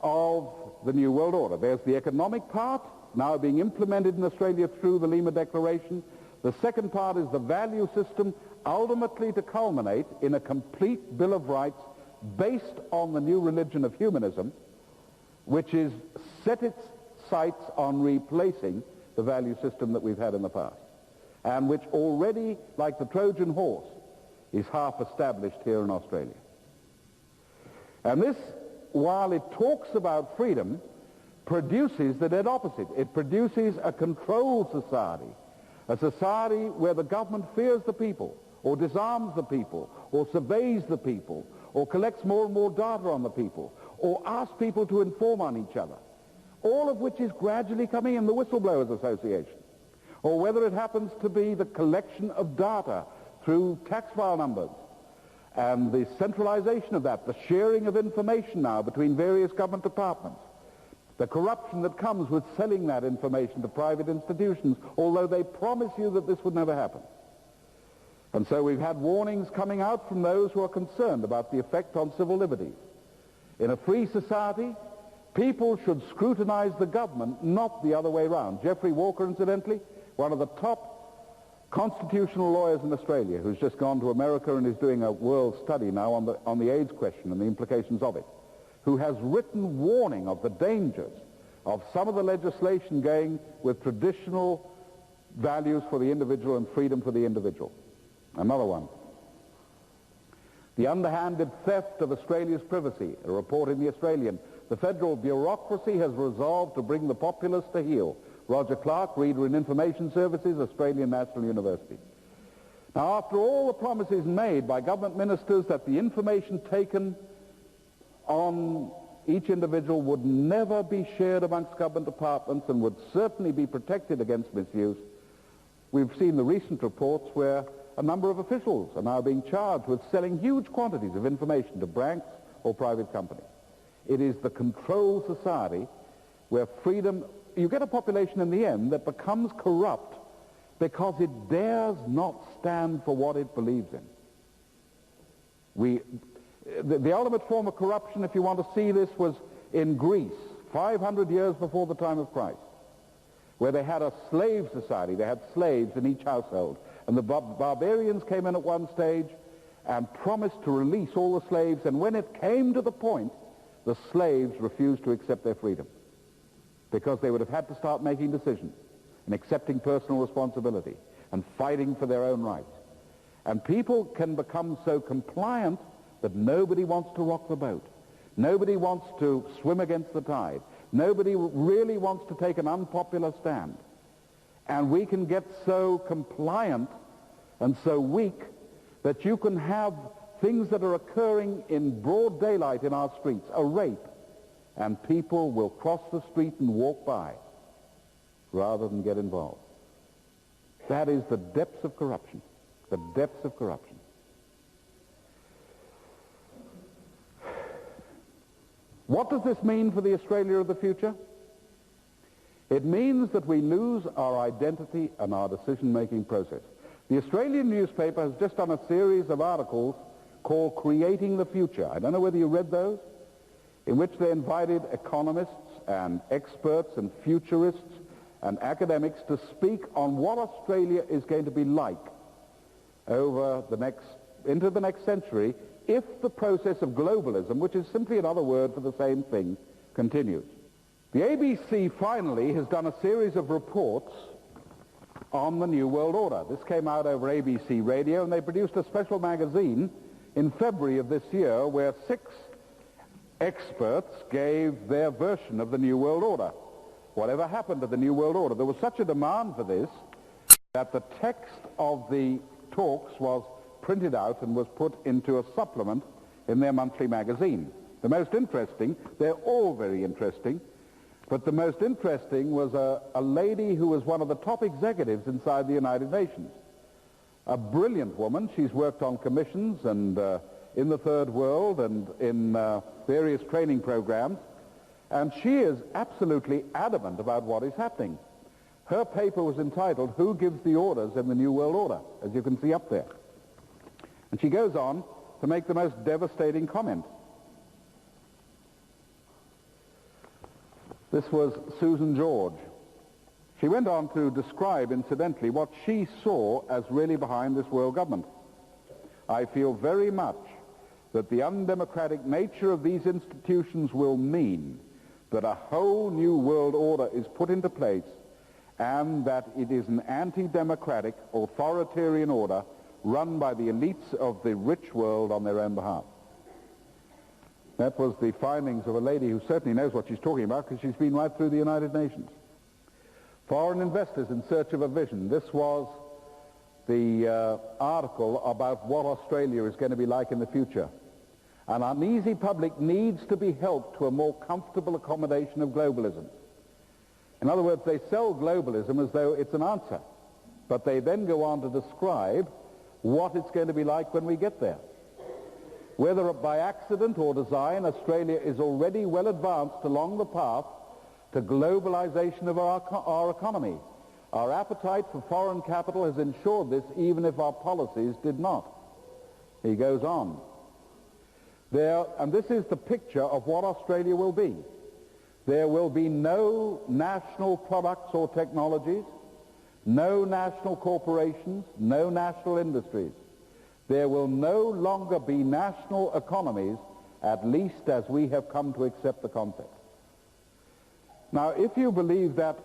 A: of the New World Order. There's the economic part, now being implemented in Australia through the Lima Declaration. The second part is the value system, ultimately to culminate in a complete Bill of Rights based on the new religion of humanism, which is set its sights on replacing the value system that we've had in the past, and which already, like the Trojan horse, is half established here in Australia. And this, while it talks about freedom, produces the dead opposite. It produces a controlled society, a society where the government fears the people, or disarms the people, or surveys the people, or collects more and more data on the people, or asks people to inform on each other, all of which is gradually coming in the Whistleblowers Association, or whether it happens to be the collection of data through tax file numbers, and the centralization of that, the sharing of information now between various government departments, the corruption that comes with selling that information to private institutions, although they promise you that this would never happen. And so we've had warnings coming out from those who are concerned about the effect on civil liberties. In a free society, people should scrutinize the government, not the other way around. Geoffrey Walker, incidentally, one of the top constitutional lawyers in Australia, who's just gone to America and is doing a world study now on the AIDS question and the implications of it, who has written warning of the dangers of some of the legislation going with traditional values for the individual and freedom for the individual. Another one. The underhanded theft of Australia's privacy, a report in The Australian. The federal bureaucracy has resolved to bring the populace to heel. Roger Clark, reader in Information Services, Australian National University. Now, after all the promises made by government ministers that the information taken on each individual would never be shared amongst government departments and would certainly be protected against misuse, we've seen the recent reports where a number of officials are now being charged with selling huge quantities of information to banks or private companies. It is the controlled society where freedom, you get a population in the end that becomes corrupt because it dares not stand for what it believes in. The ultimate form of corruption, if you want to see this, was in Greece, 500 years before the time of Christ, where they had a slave society. They had slaves in each household. And the barbarians came in at one stage and promised to release all the slaves. And when it came to the point, the slaves refused to accept their freedom because they would have had to start making decisions and accepting personal responsibility and fighting for their own rights. And people can become so compliant that nobody wants to rock the boat. Nobody wants to swim against the tide. Nobody really wants to take an unpopular stand. And we can get so compliant and so weak that you can have things that are occurring in broad daylight in our streets, a rape, and people will cross the street and walk by rather than get involved. That is the depths of corruption, the depths of corruption. What does this mean for the Australia of the future? It means that we lose our identity and our decision-making process. The Australian newspaper has just done a series of articles called Creating the Future. I don't know whether you read those, in which they invited economists and experts and futurists and academics to speak on what Australia is going to be like into the next century if the process of globalism, which is simply another word for the same thing, continues. The ABC finally has done a series of reports on the New World Order. This came out over ABC Radio, and they produced a special magazine in February of this year where 6 experts gave their version of the New World Order. Whatever happened to the New World Order? There was such a demand for this that the text of the talks was printed out and was put into a supplement in their monthly magazine. The most interesting, they're all very interesting, but the most interesting was a lady who was one of the top executives inside the United Nations. A brilliant woman. She's worked on commissions and in the Third World and in various training programs, and she is absolutely adamant about what is happening. Her paper was entitled, "Who Gives the Orders in the New World Order?" as you can see up there. And she goes on to make the most devastating comment. This was Susan George. She went on to describe, incidentally, what she saw as really behind this world government. "I feel very much that the undemocratic nature of these institutions will mean that a whole new world order is put into place and that it is an anti-democratic, authoritarian order run by the elites of the rich world on their own behalf." That was the findings of a lady who certainly knows what she's talking about because she's been right through the United Nations. Foreign investors in search of a vision. This was the article about what Australia is going to be like in the future. An uneasy public needs to be helped to a more comfortable accommodation of globalism. In other words, they sell globalism as though it's an answer, but they then go on to describe what it's going to be like when we get there. Whether by accident or design, Australia is already well advanced along the path to globalization of our economy. Our appetite for foreign capital has ensured this even if our policies did not. He goes on. And this is the picture of what Australia will be. There will be no national products or technologies, no national corporations, no national industries. There will no longer be national economies, at least as we have come to accept the concept. Now, if you believe that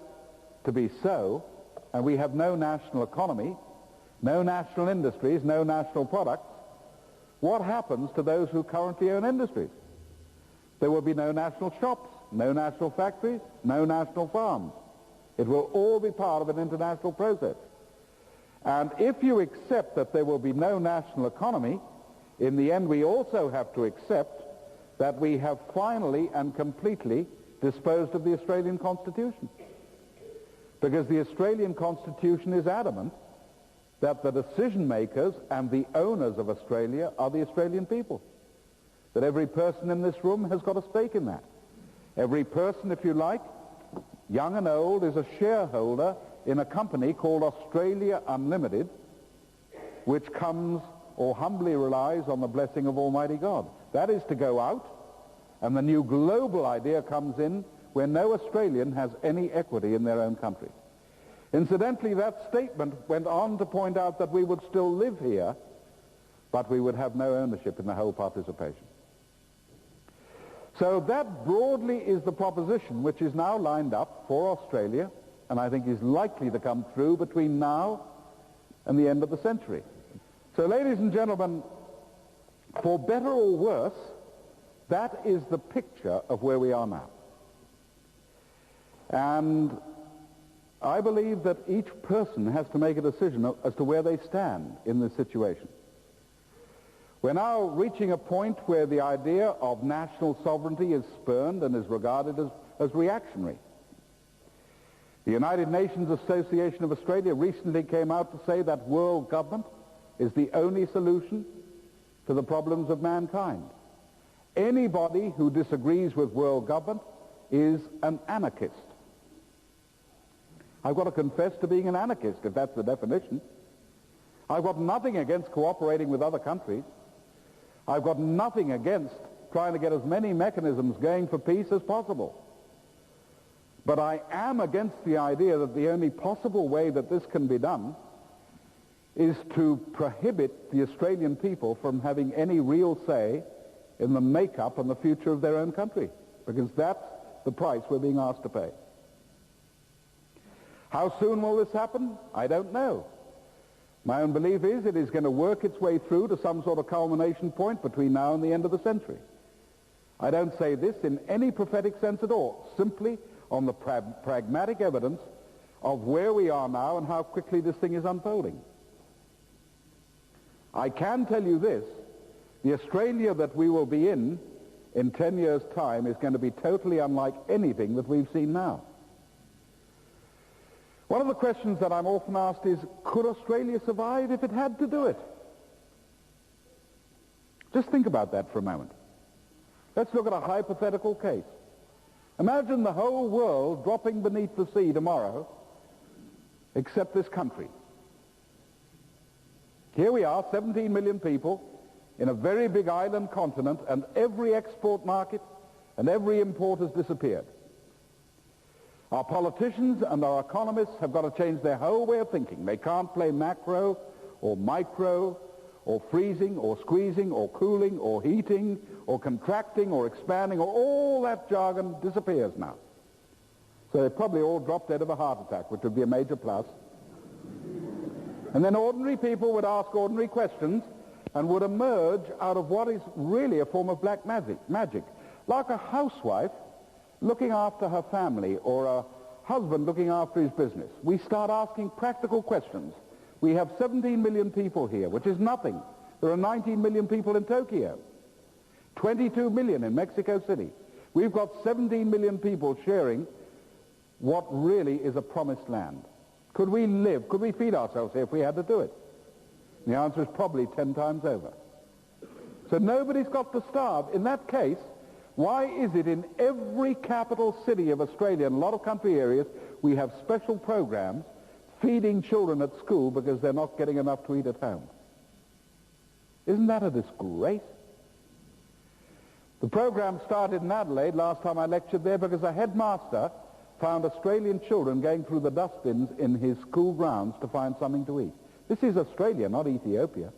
A: to be so, and we have no national economy, no national industries, no national products, what happens to those who currently own industries? There will be no national shops, no national factories, no national farms. It will all be part of an international process. And if you accept that there will be no national economy, in the end we also have to accept that we have finally and completely disposed of the Australian Constitution. Because the Australian Constitution is adamant that the decision makers and the owners of Australia are the Australian people. That every person in this room has got a stake in that. Every person, if you like, young and old, is a shareholder in a company called Australia Unlimited, which comes or humbly relies on the blessing of Almighty God. That is to go out, and the new global idea comes in where no Australian has any equity in their own country. Incidentally, that statement went on to point out that we would still live here, but we would have no ownership in the whole participation. So that broadly is the proposition which is now lined up for Australia, and I think is likely to come through between now and the end of the century. So, ladies and gentlemen, for better or worse, that is the picture of where we are now. And I believe that each person has to make a decision as to where they stand in this situation. We're now reaching a point where the idea of national sovereignty is spurned and is regarded as reactionary. The United Nations Association of Australia recently came out to say that world government is the only solution to the problems of mankind. Anybody who disagrees with world government is an anarchist. I've got to confess to being an anarchist, if that's the definition. I've got nothing against cooperating with other countries. I've got nothing against trying to get as many mechanisms going for peace as possible. But I am against the idea that the only possible way that this can be done is to prohibit the Australian people from having any real say in the makeup and the future of their own country, because that's the price we're being asked to pay. How soon will this happen? I don't know. My own belief is it is going to work its way through to some sort of culmination point between now and the end of the century. I don't say this in any prophetic sense at all, simply on the pragmatic evidence of where we are now and how quickly this thing is unfolding. I can tell you this, the Australia that we will be in 10 years' time is going to be totally unlike anything that we've seen now. One of the questions that I'm often asked is, could Australia survive if it had to do it? Just think about that for a moment. Let's look at a hypothetical case. Imagine the whole world dropping beneath the sea tomorrow, except this country. Here we are, 17 million people in a very big island continent, and every export market and every import has disappeared. Our politicians and our economists have got to change their whole way of thinking. They can't play macro or micro or freezing or squeezing or cooling or heating or contracting or expanding, or all that jargon disappears now. So they probably all drop dead of a heart attack, which would be a major plus. And then ordinary people would ask ordinary questions and would emerge out of what is really a form of black magic. Like a housewife looking after her family, or a husband looking after his business. We start asking practical questions. We have 17 million people here, which is nothing. There are 19 million people in Tokyo, 22 million in Mexico City. We've got 17 million people sharing what really is a promised land. Could we live, could we feed ourselves here if we had to do it? And the answer is probably 10 times over. So nobody's got to starve. In that case, why is it in every capital city of Australia and a lot of country areas we have special programs feeding children at school because they're not getting enough to eat at home? Isn't that a disgrace? The program started in Adelaide last time I lectured there because a headmaster found Australian children going through the dustbins in his school grounds to find something to eat. This is Australia, not Ethiopia.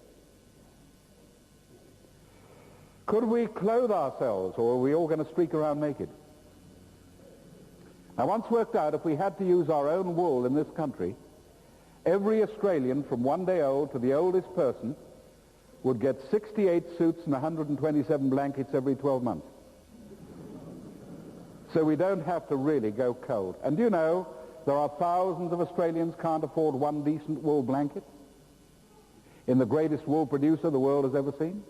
A: Could we clothe ourselves, or are we all going to streak around naked? I once worked out if we had to use our own wool in this country, every Australian from 1 day old to the oldest person would get 68 suits and 127 blankets every 12 months. So we don't have to really go cold. And do you know, there are thousands of Australians can't afford one decent wool blanket in the greatest wool producer the world has ever seen?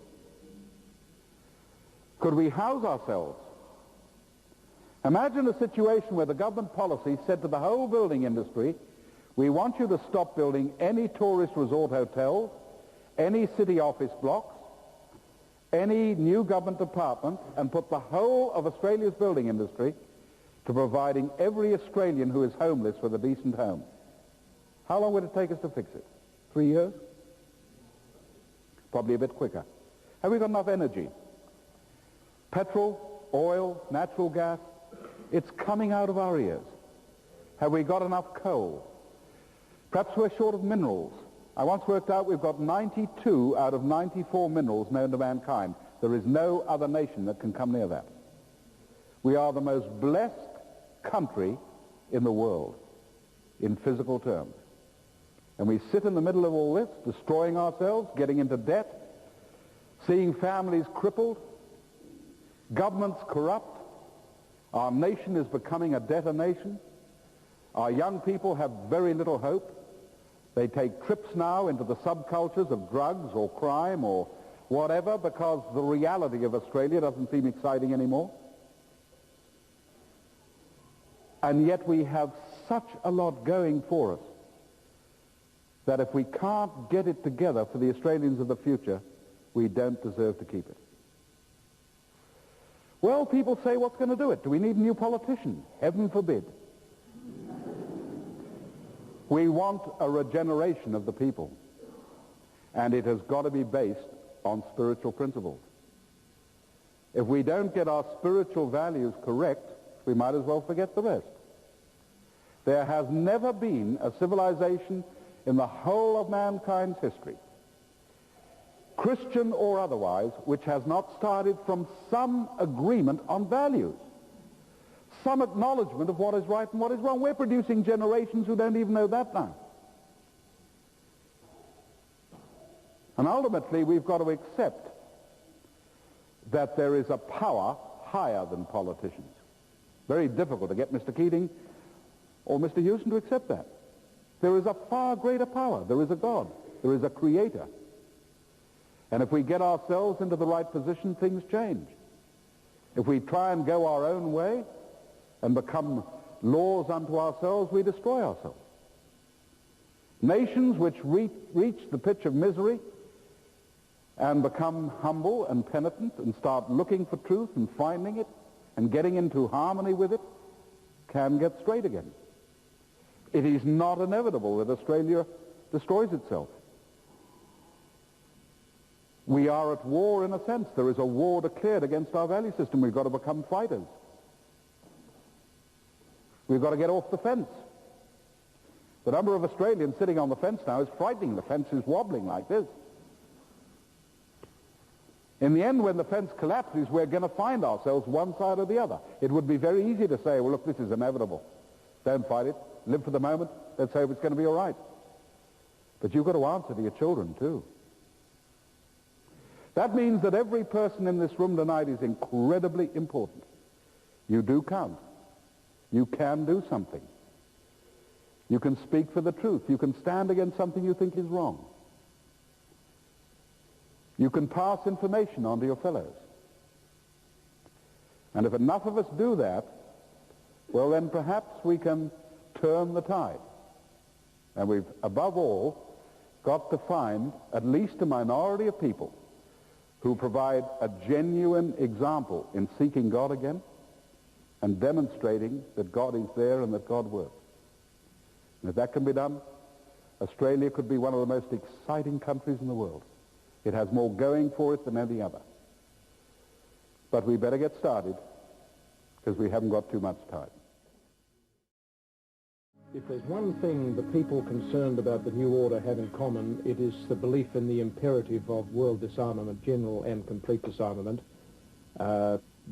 A: Could we house ourselves? Imagine a situation where the government policy said to the whole building industry, we want you to stop building any tourist resort hotels, any city office blocks, any new government department, and put the whole of Australia's building industry to providing every Australian who is homeless with a decent home. How long would it take us to fix it? 3 years? Probably a bit quicker. Have we got enough energy? Petrol, oil, natural gas, it's coming out of our ears. Have we got enough coal? Perhaps we're short of minerals. I once worked out we've got 92 out of 94 minerals known to mankind. There is no other nation that can come near that. We are the most blessed country in the world in physical terms. And we sit in the middle of all this, destroying ourselves, getting into debt, seeing families crippled, governments corrupt. Our nation is becoming a debtor nation. Our young people have very little hope. They take trips now into the subcultures of drugs or crime or whatever because the reality of Australia doesn't seem exciting anymore. And yet we have such a lot going for us that if we can't get it together for the Australians of the future, we don't deserve to keep it. Well, people say, what's going to do it? Do we need a new politician? Heaven forbid. We want a regeneration of the people, and it has got to be based on spiritual principles. If we don't get our spiritual values correct, we might as well forget the rest. There has never been a civilization in the whole of mankind's history, Christian or otherwise, which has not started from some agreement on values, some acknowledgement of what is right and what is wrong. We're producing generations who don't even know that now. And ultimately, we've got to accept that there is a power higher than politicians. Very difficult to get Mr. Keating or Mr. Houston to accept that. There is a far greater power. There is a God. There is a creator. And if we get ourselves into the right position, things change. If we try and go our own way and become laws unto ourselves, we destroy ourselves. Nations which reach the pitch of misery and become humble and penitent and start looking for truth and finding it and getting into harmony with it can get straight again. It is not inevitable that Australia destroys itself. We are at war in a sense. There is a war declared against our value system. We've got to become fighters. We've got to get off the fence. The number of Australians sitting on the fence now is frightening. The fence is wobbling like this. In the end, when the fence collapses, we're going to find ourselves one side or the other. It would be very easy to say, well, look, this is inevitable. Don't fight it. Live for the moment. Let's hope it's going to be all right. But you've got to answer to your children, too. That means that every person in this room tonight is incredibly important. You do count. You can do something. You can speak for the truth. You can stand against something you think is wrong. You can pass information on to your fellows. And if enough of us do that, well, then perhaps we can turn the tide. And we've, above all, got to find at least a minority of people who provide a genuine example in seeking God again and demonstrating that God is there and that God works. And if that can be done, Australia could be one of the most exciting countries in the world. It has more going for it than any other. But we better get started because we haven't got too much time.
B: If there's one thing the people concerned about the New Order have in common, it is the belief in the imperative of world disarmament, general and complete disarmament.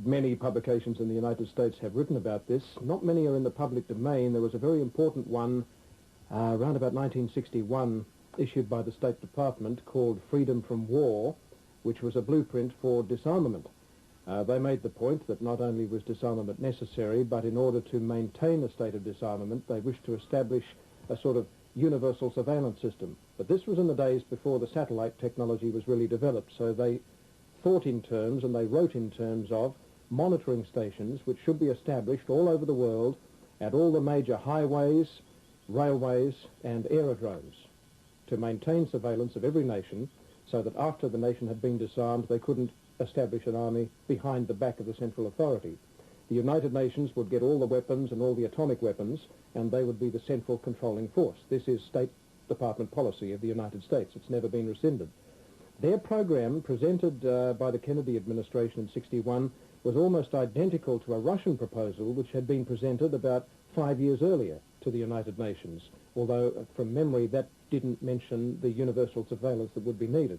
B: Many publications in the United States have written about this. Not many are in the public domain. There was a very important one around about 1961 issued by the State Department called Freedom from War, which was a blueprint for disarmament. They made the point that not only was disarmament necessary, but in order to maintain a state of disarmament, they wished to establish a sort of universal surveillance system. But this was in the days before the satellite technology was really developed, so they thought in terms and they wrote in terms of monitoring stations which should be established all over the world at all the major highways, railways and aerodromes to maintain surveillance of every nation so that after the nation had been disarmed they couldn't establish an army behind the back of the central authority. The United Nations would get all the weapons and all the atomic weapons and they would be the central controlling force. This is State Department policy of the United States. It's never been rescinded. Their program presented by the Kennedy administration in '61 was almost identical to a Russian proposal which had been presented about 5 years earlier to the United Nations, although from memory that didn't mention the universal surveillance that would be needed.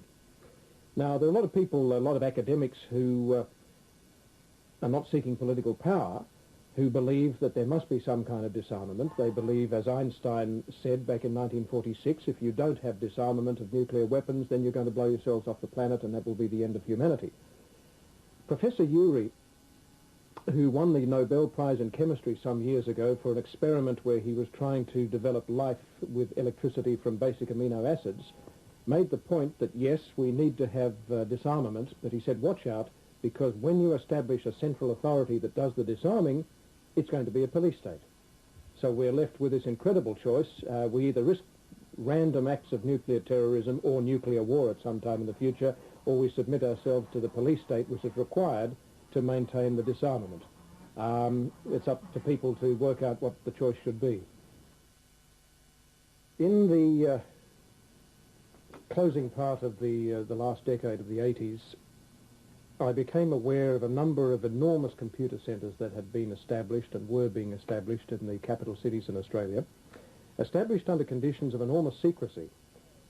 B: Now, there are a lot of people, a lot of academics who are not seeking political power, who believe that there must be some kind of disarmament. They believe, as Einstein said back in 1946, if you don't have disarmament of nuclear weapons, then you're going to blow yourselves off the planet and that will be the end of humanity. Professor Urey, who won the Nobel Prize in Chemistry some years ago for an experiment where he was trying to develop life with electricity from basic amino acids, made the point that yes, we need to have disarmament, but he said, watch out, because when you establish a central authority that does the disarming, it's going to be a police state. So we're left with this incredible choice. We either risk random acts of nuclear terrorism or nuclear war at some time in the future, or we submit ourselves to the police state which is required to maintain the disarmament. It's up to people to work out what the choice should be. In the closing part of the last decade of the 80s, I became aware of a number of enormous computer centres that had been established and were being established in the capital cities in Australia, established under conditions of enormous secrecy.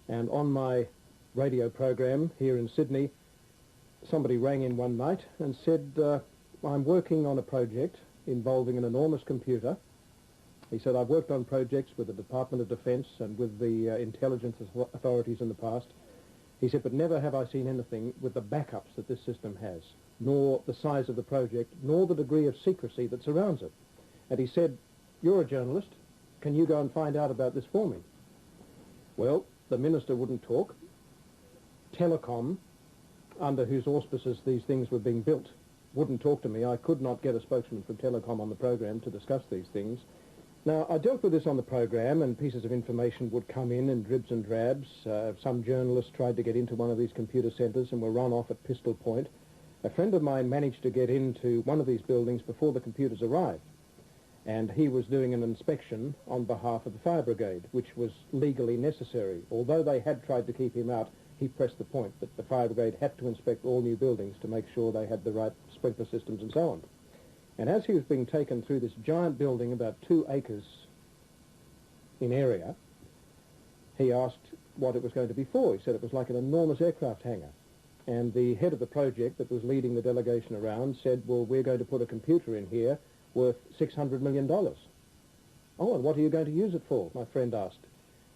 B: And on my radio program here in Sydney, somebody rang in one night and said, I'm working on a project involving an enormous computer. He said, I've worked on projects with the Department of Defence and with the intelligence authorities in the past. He said, but never have I seen anything with the backups that this system has. nor the size of the project, nor the degree of secrecy that surrounds it. And he said, "You're a journalist. Can you go and find out about this for me?" Well, the minister wouldn't talk. Telecom, under whose auspices these things were being built, wouldn't talk to me. I could not get a spokesman from Telecom on the program to discuss these things. Now, I dealt with this on the program, and pieces of information would come in dribs and drabs. Some journalists tried to get into one of these computer centres and were run off at pistol point. A friend of mine managed to get into one of these buildings before the computers arrived, and he was doing an inspection on behalf of the fire brigade, which was legally necessary. Although they had tried to keep him out, he pressed the point that the fire brigade had to inspect all new buildings to make sure they had the right sprinkler systems and so on. And as he was being taken through this giant building, about 2 acres in area, he asked what it was going to be for. He said it was like an enormous aircraft hangar. And the head of the project that was leading the delegation around said, "Well, we're going to put a computer in here worth $600 million. "Oh, and what are you going to use it for?" my friend asked.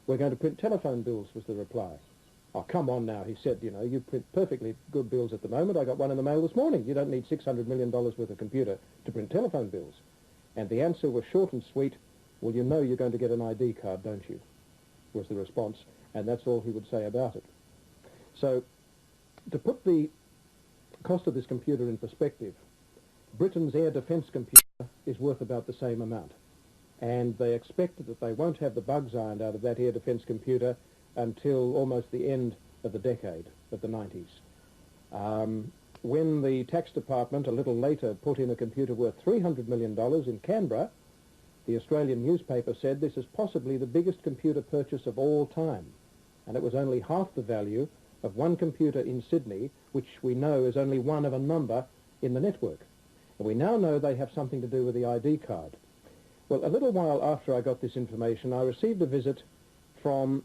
B: "We're going to print telephone bills," was the reply. "Oh, come on now," he said, "you know, you print perfectly good bills at the moment. I got one in the mail this morning. You don't need $600 million worth of computer to print telephone bills." And the answer was short and sweet, "Well, you know you're going to get an ID card, don't you?" was the response, and that's all he would say about it. So, to put the cost of this computer in perspective, Britain's air defence computer is worth about the same amount, and they expect that they won't have the bugs ironed out of that air defence computer until almost the end of the decade, of the 90s. When the tax department a little later put in a computer worth $300 million in Canberra, the Australian newspaper said this is possibly the biggest computer purchase of all time, and it was only half the value of one computer in Sydney, which we know is only one of a number in the network. And we now know they have something to do with the ID card. Well, a little while after I got this information, I received a visit from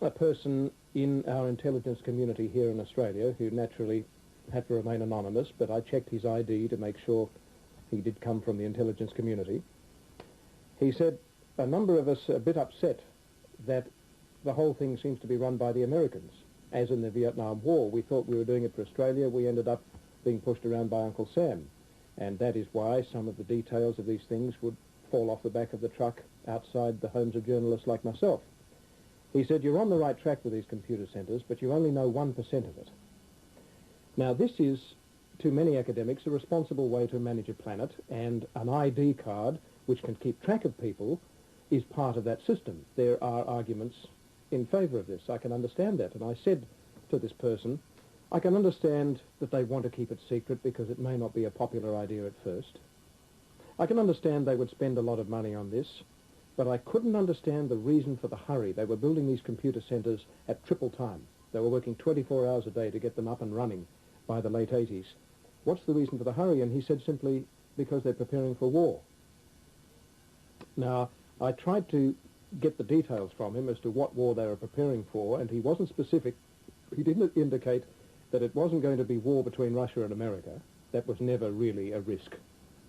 B: a person in our intelligence community here in Australia who naturally had to remain anonymous, but I checked his ID to make sure he did come from the intelligence community. He said, "A number of us are a bit upset that the whole thing seems to be run by the Americans, as in the Vietnam War. We thought we were doing it for Australia. We ended up being pushed around by Uncle Sam. And that is why some of the details of these things would fall off the back of the truck outside the homes of journalists like myself." He said, "You're on the right track with these computer centres, but you only know 1% of it." Now, this is, to many academics, a responsible way to manage a planet, and an ID card, which can keep track of people, is part of that system. There are arguments in favour of this. I can understand that. And I said to this person, I can understand that they want to keep it secret because it may not be a popular idea at first. I can understand they would spend a lot of money on this, but I couldn't understand the reason for the hurry. They were building these computer centres at triple time. They were working 24 hours a day to get them up and running by the late 80s. What's the reason for the hurry? And he said simply, because they're preparing for war. Now, I tried to get the details from him as to what war they were preparing for, and he wasn't specific. He didn't indicate that it wasn't going to be war between Russia and America. That was never really a risk.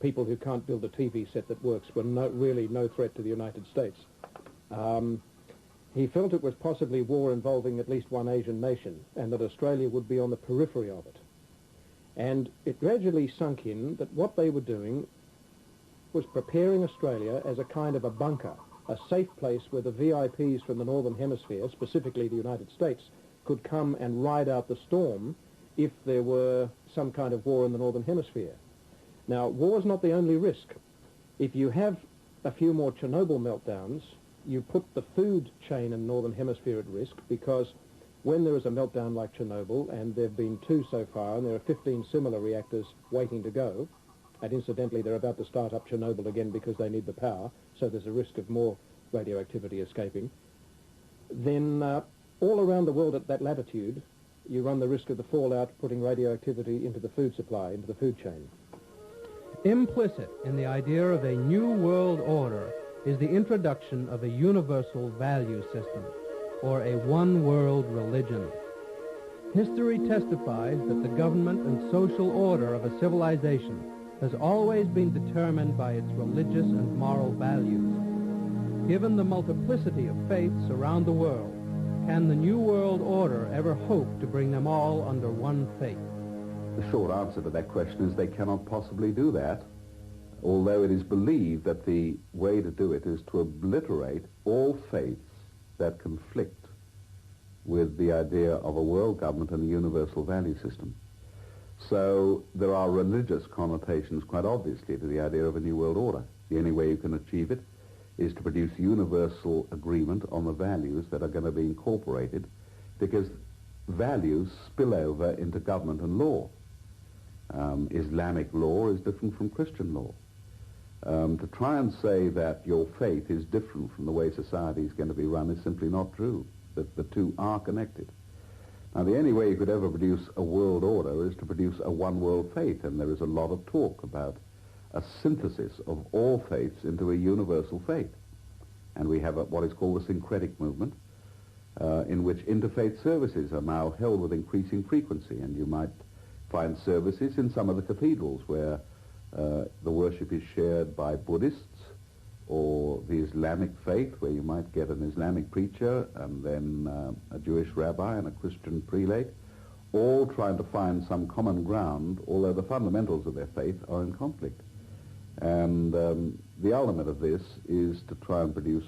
B: People who can't build a TV set that works were really no threat to the United States. He felt it was possibly war involving at least one Asian nation, and that Australia would be on the periphery of it. And it gradually sunk in that what they were doing was preparing Australia as a kind of a bunker, a safe place where the VIPs from the Northern Hemisphere, specifically the United States, could come and ride out the storm if there were some kind of war in the Northern Hemisphere. Now, war is not the only risk. If you have a few more Chernobyl meltdowns, you put the food chain in the Northern Hemisphere at risk, because when there is a meltdown like Chernobyl, and there have been 2 so far, and there are 15 similar reactors waiting to go, and incidentally they're about to start up Chernobyl again because they need the power, so there's a risk of more radioactivity escaping, then all around the world at that latitude, you run the risk of the fallout putting radioactivity into the food supply, into the food chain.
C: Implicit in the idea of a new world order is the introduction of a universal value system, or a one-world religion. History testifies that the government and social order of a civilization has always been determined by its religious and moral values. Given the multiplicity of faiths around the world, can the New World Order ever hope to bring them all under one faith?
A: The short answer to that question is they cannot possibly do that, although it is believed that the way to do it is to obliterate all faiths that conflict with the idea of a world government and a universal value system. So there are religious connotations, quite obviously, to the idea of a new world order. The only way you can achieve it is to produce universal agreement on the values that are going to be incorporated, because values spill over into government and law. Islamic law is different from Christian law. To try and say that your faith is different from the way society is going to be run is simply not true, that the two are connected. Now, the only way you could ever produce a world order is to produce a one-world faith, and there is a lot of talk about a synthesis of all faiths into a universal faith. And we have what is called the syncretic movement, in which interfaith services are now held with increasing frequency, and you might find services in some of the cathedrals where the worship is shared by Buddhists, or the Islamic faith, where you might get an Islamic preacher and then a Jewish rabbi and a Christian prelate, all trying to find some common ground, although the fundamentals of their faith are in conflict. And the ultimate of this is to try and produce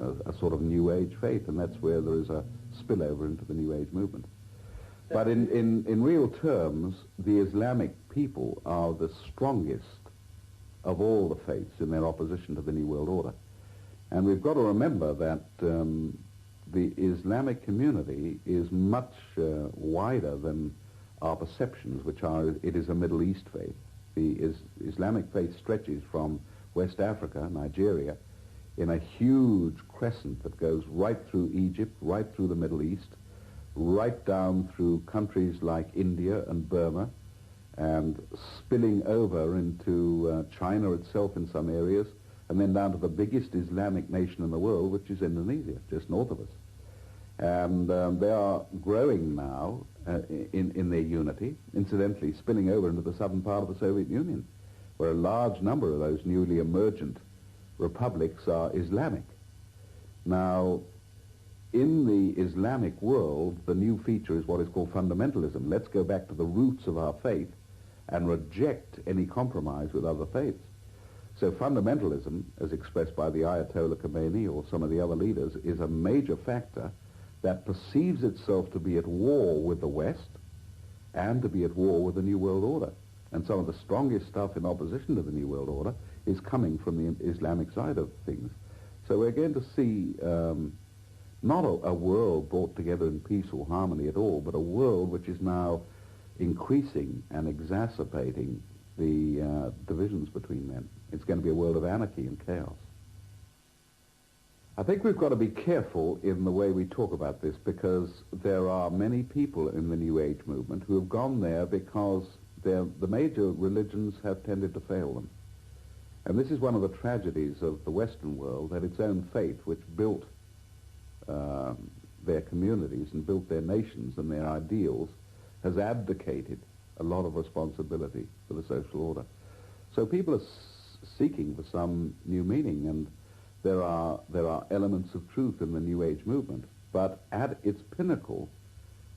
A: a sort of New Age faith, and that's where there is a spillover into the New Age movement. But in real terms, the Islamic people are the strongest of all the faiths in their opposition to the New World Order. And we've got to remember that the Islamic community is much wider than our perceptions, which are it is a Middle East faith. The Islamic faith stretches from West Africa, Nigeria, in a huge crescent that goes right through Egypt, right through the Middle East, right down through countries like India and Burma, and spilling over into China itself in some areas, and then down to the biggest Islamic nation in the world, which is Indonesia, just north of us. And they are growing now in their unity, incidentally spilling over into the southern part of the Soviet Union, where a large number of those newly emergent republics are Islamic. Now, in the Islamic world, the new feature is what is called fundamentalism. Let's go back to the roots of our faith and reject any compromise with other faiths. So fundamentalism, as expressed by the Ayatollah Khomeini or some of the other leaders, is a major factor that perceives itself to be at war with the West and to be at war with the New World Order. And some of the strongest stuff in opposition to the New World Order is coming from the Islamic side of things. So we're going to see not a world brought together in peace or harmony at all, but a world which is now increasing and exacerbating the divisions between them. It's going to be a world of anarchy and chaos. I think we've got to be careful in the way we talk about this, because there are many people in the New Age movement who have gone there because the major religions have tended to fail them. And this is one of the tragedies of the Western world, that its own faith, which built their communities and built their nations and their ideals, has abdicated a lot of responsibility for the social order. So people are seeking for some new meaning, and there are elements of truth in the New Age movement. But at its pinnacle,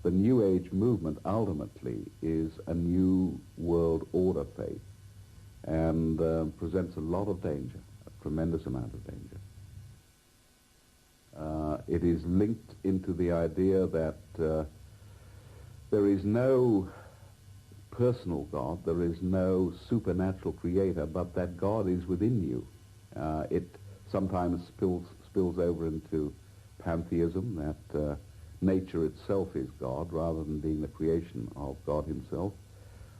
A: the New Age movement ultimately is a new world order faith, and presents a lot of danger, a tremendous amount of danger. It is linked into the idea that there is no personal God, there is no supernatural creator, but that God is within you. It sometimes spills over into pantheism, that nature itself is God rather than being the creation of God himself,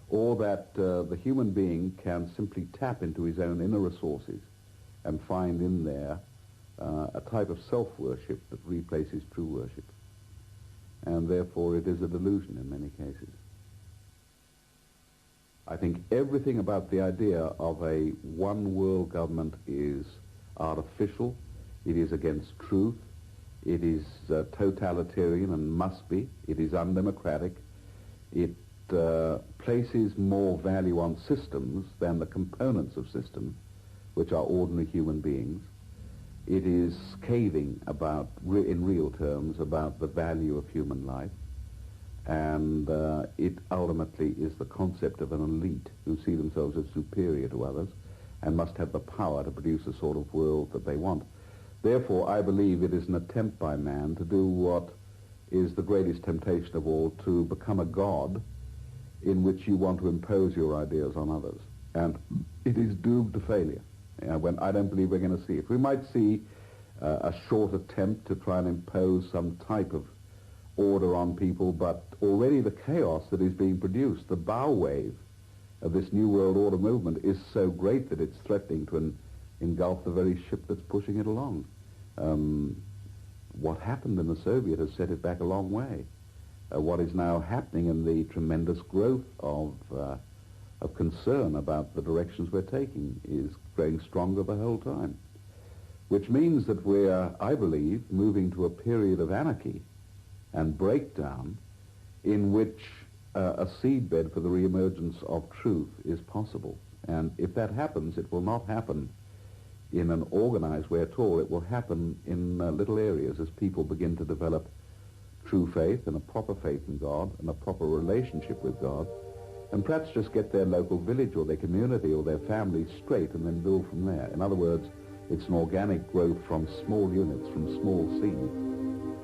A: or that the human being can simply tap into his own inner resources and find in there a type of self-worship that replaces true worship. And therefore it is a delusion in many cases. I think everything about the idea of a one-world government is artificial, it is against truth, it is totalitarian and must be, it is undemocratic, it places more value on systems than the components of systems, which are ordinary human beings. It is scathing about, in real terms, about the value of human life. And it ultimately is the concept of an elite who see themselves as superior to others and must have the power to produce the sort of world that they want. Therefore, I believe it is an attempt by man to do what is the greatest temptation of all, to become a god in which you want to impose your ideas on others. And it is doomed to failure. When I don't believe we're going to see it. We might see a short attempt to try and impose some type of order on people, but already the chaos that is being produced, the bow wave of this New World Order movement, is so great that it's threatening to engulf the very ship that's pushing it along. What happened in the Soviet has set it back a long way. What is now happening in the tremendous growth of concern about the directions we're taking is growing stronger the whole time, which means that we're, I believe, moving to a period of anarchy and breakdown in which a seedbed for the reemergence of truth is possible. And if that happens, it will not happen in an organized way at all. It will happen in little areas as people begin to develop true faith and a proper faith in God and a proper relationship with God, and perhaps just get their local village or their community or their family straight and then build from there. In other words, it's an organic growth from small units, from small seeds,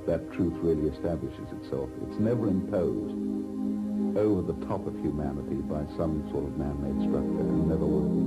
A: that truth really establishes itself. It's never imposed over the top of humanity by some sort of man-made structure, and never will.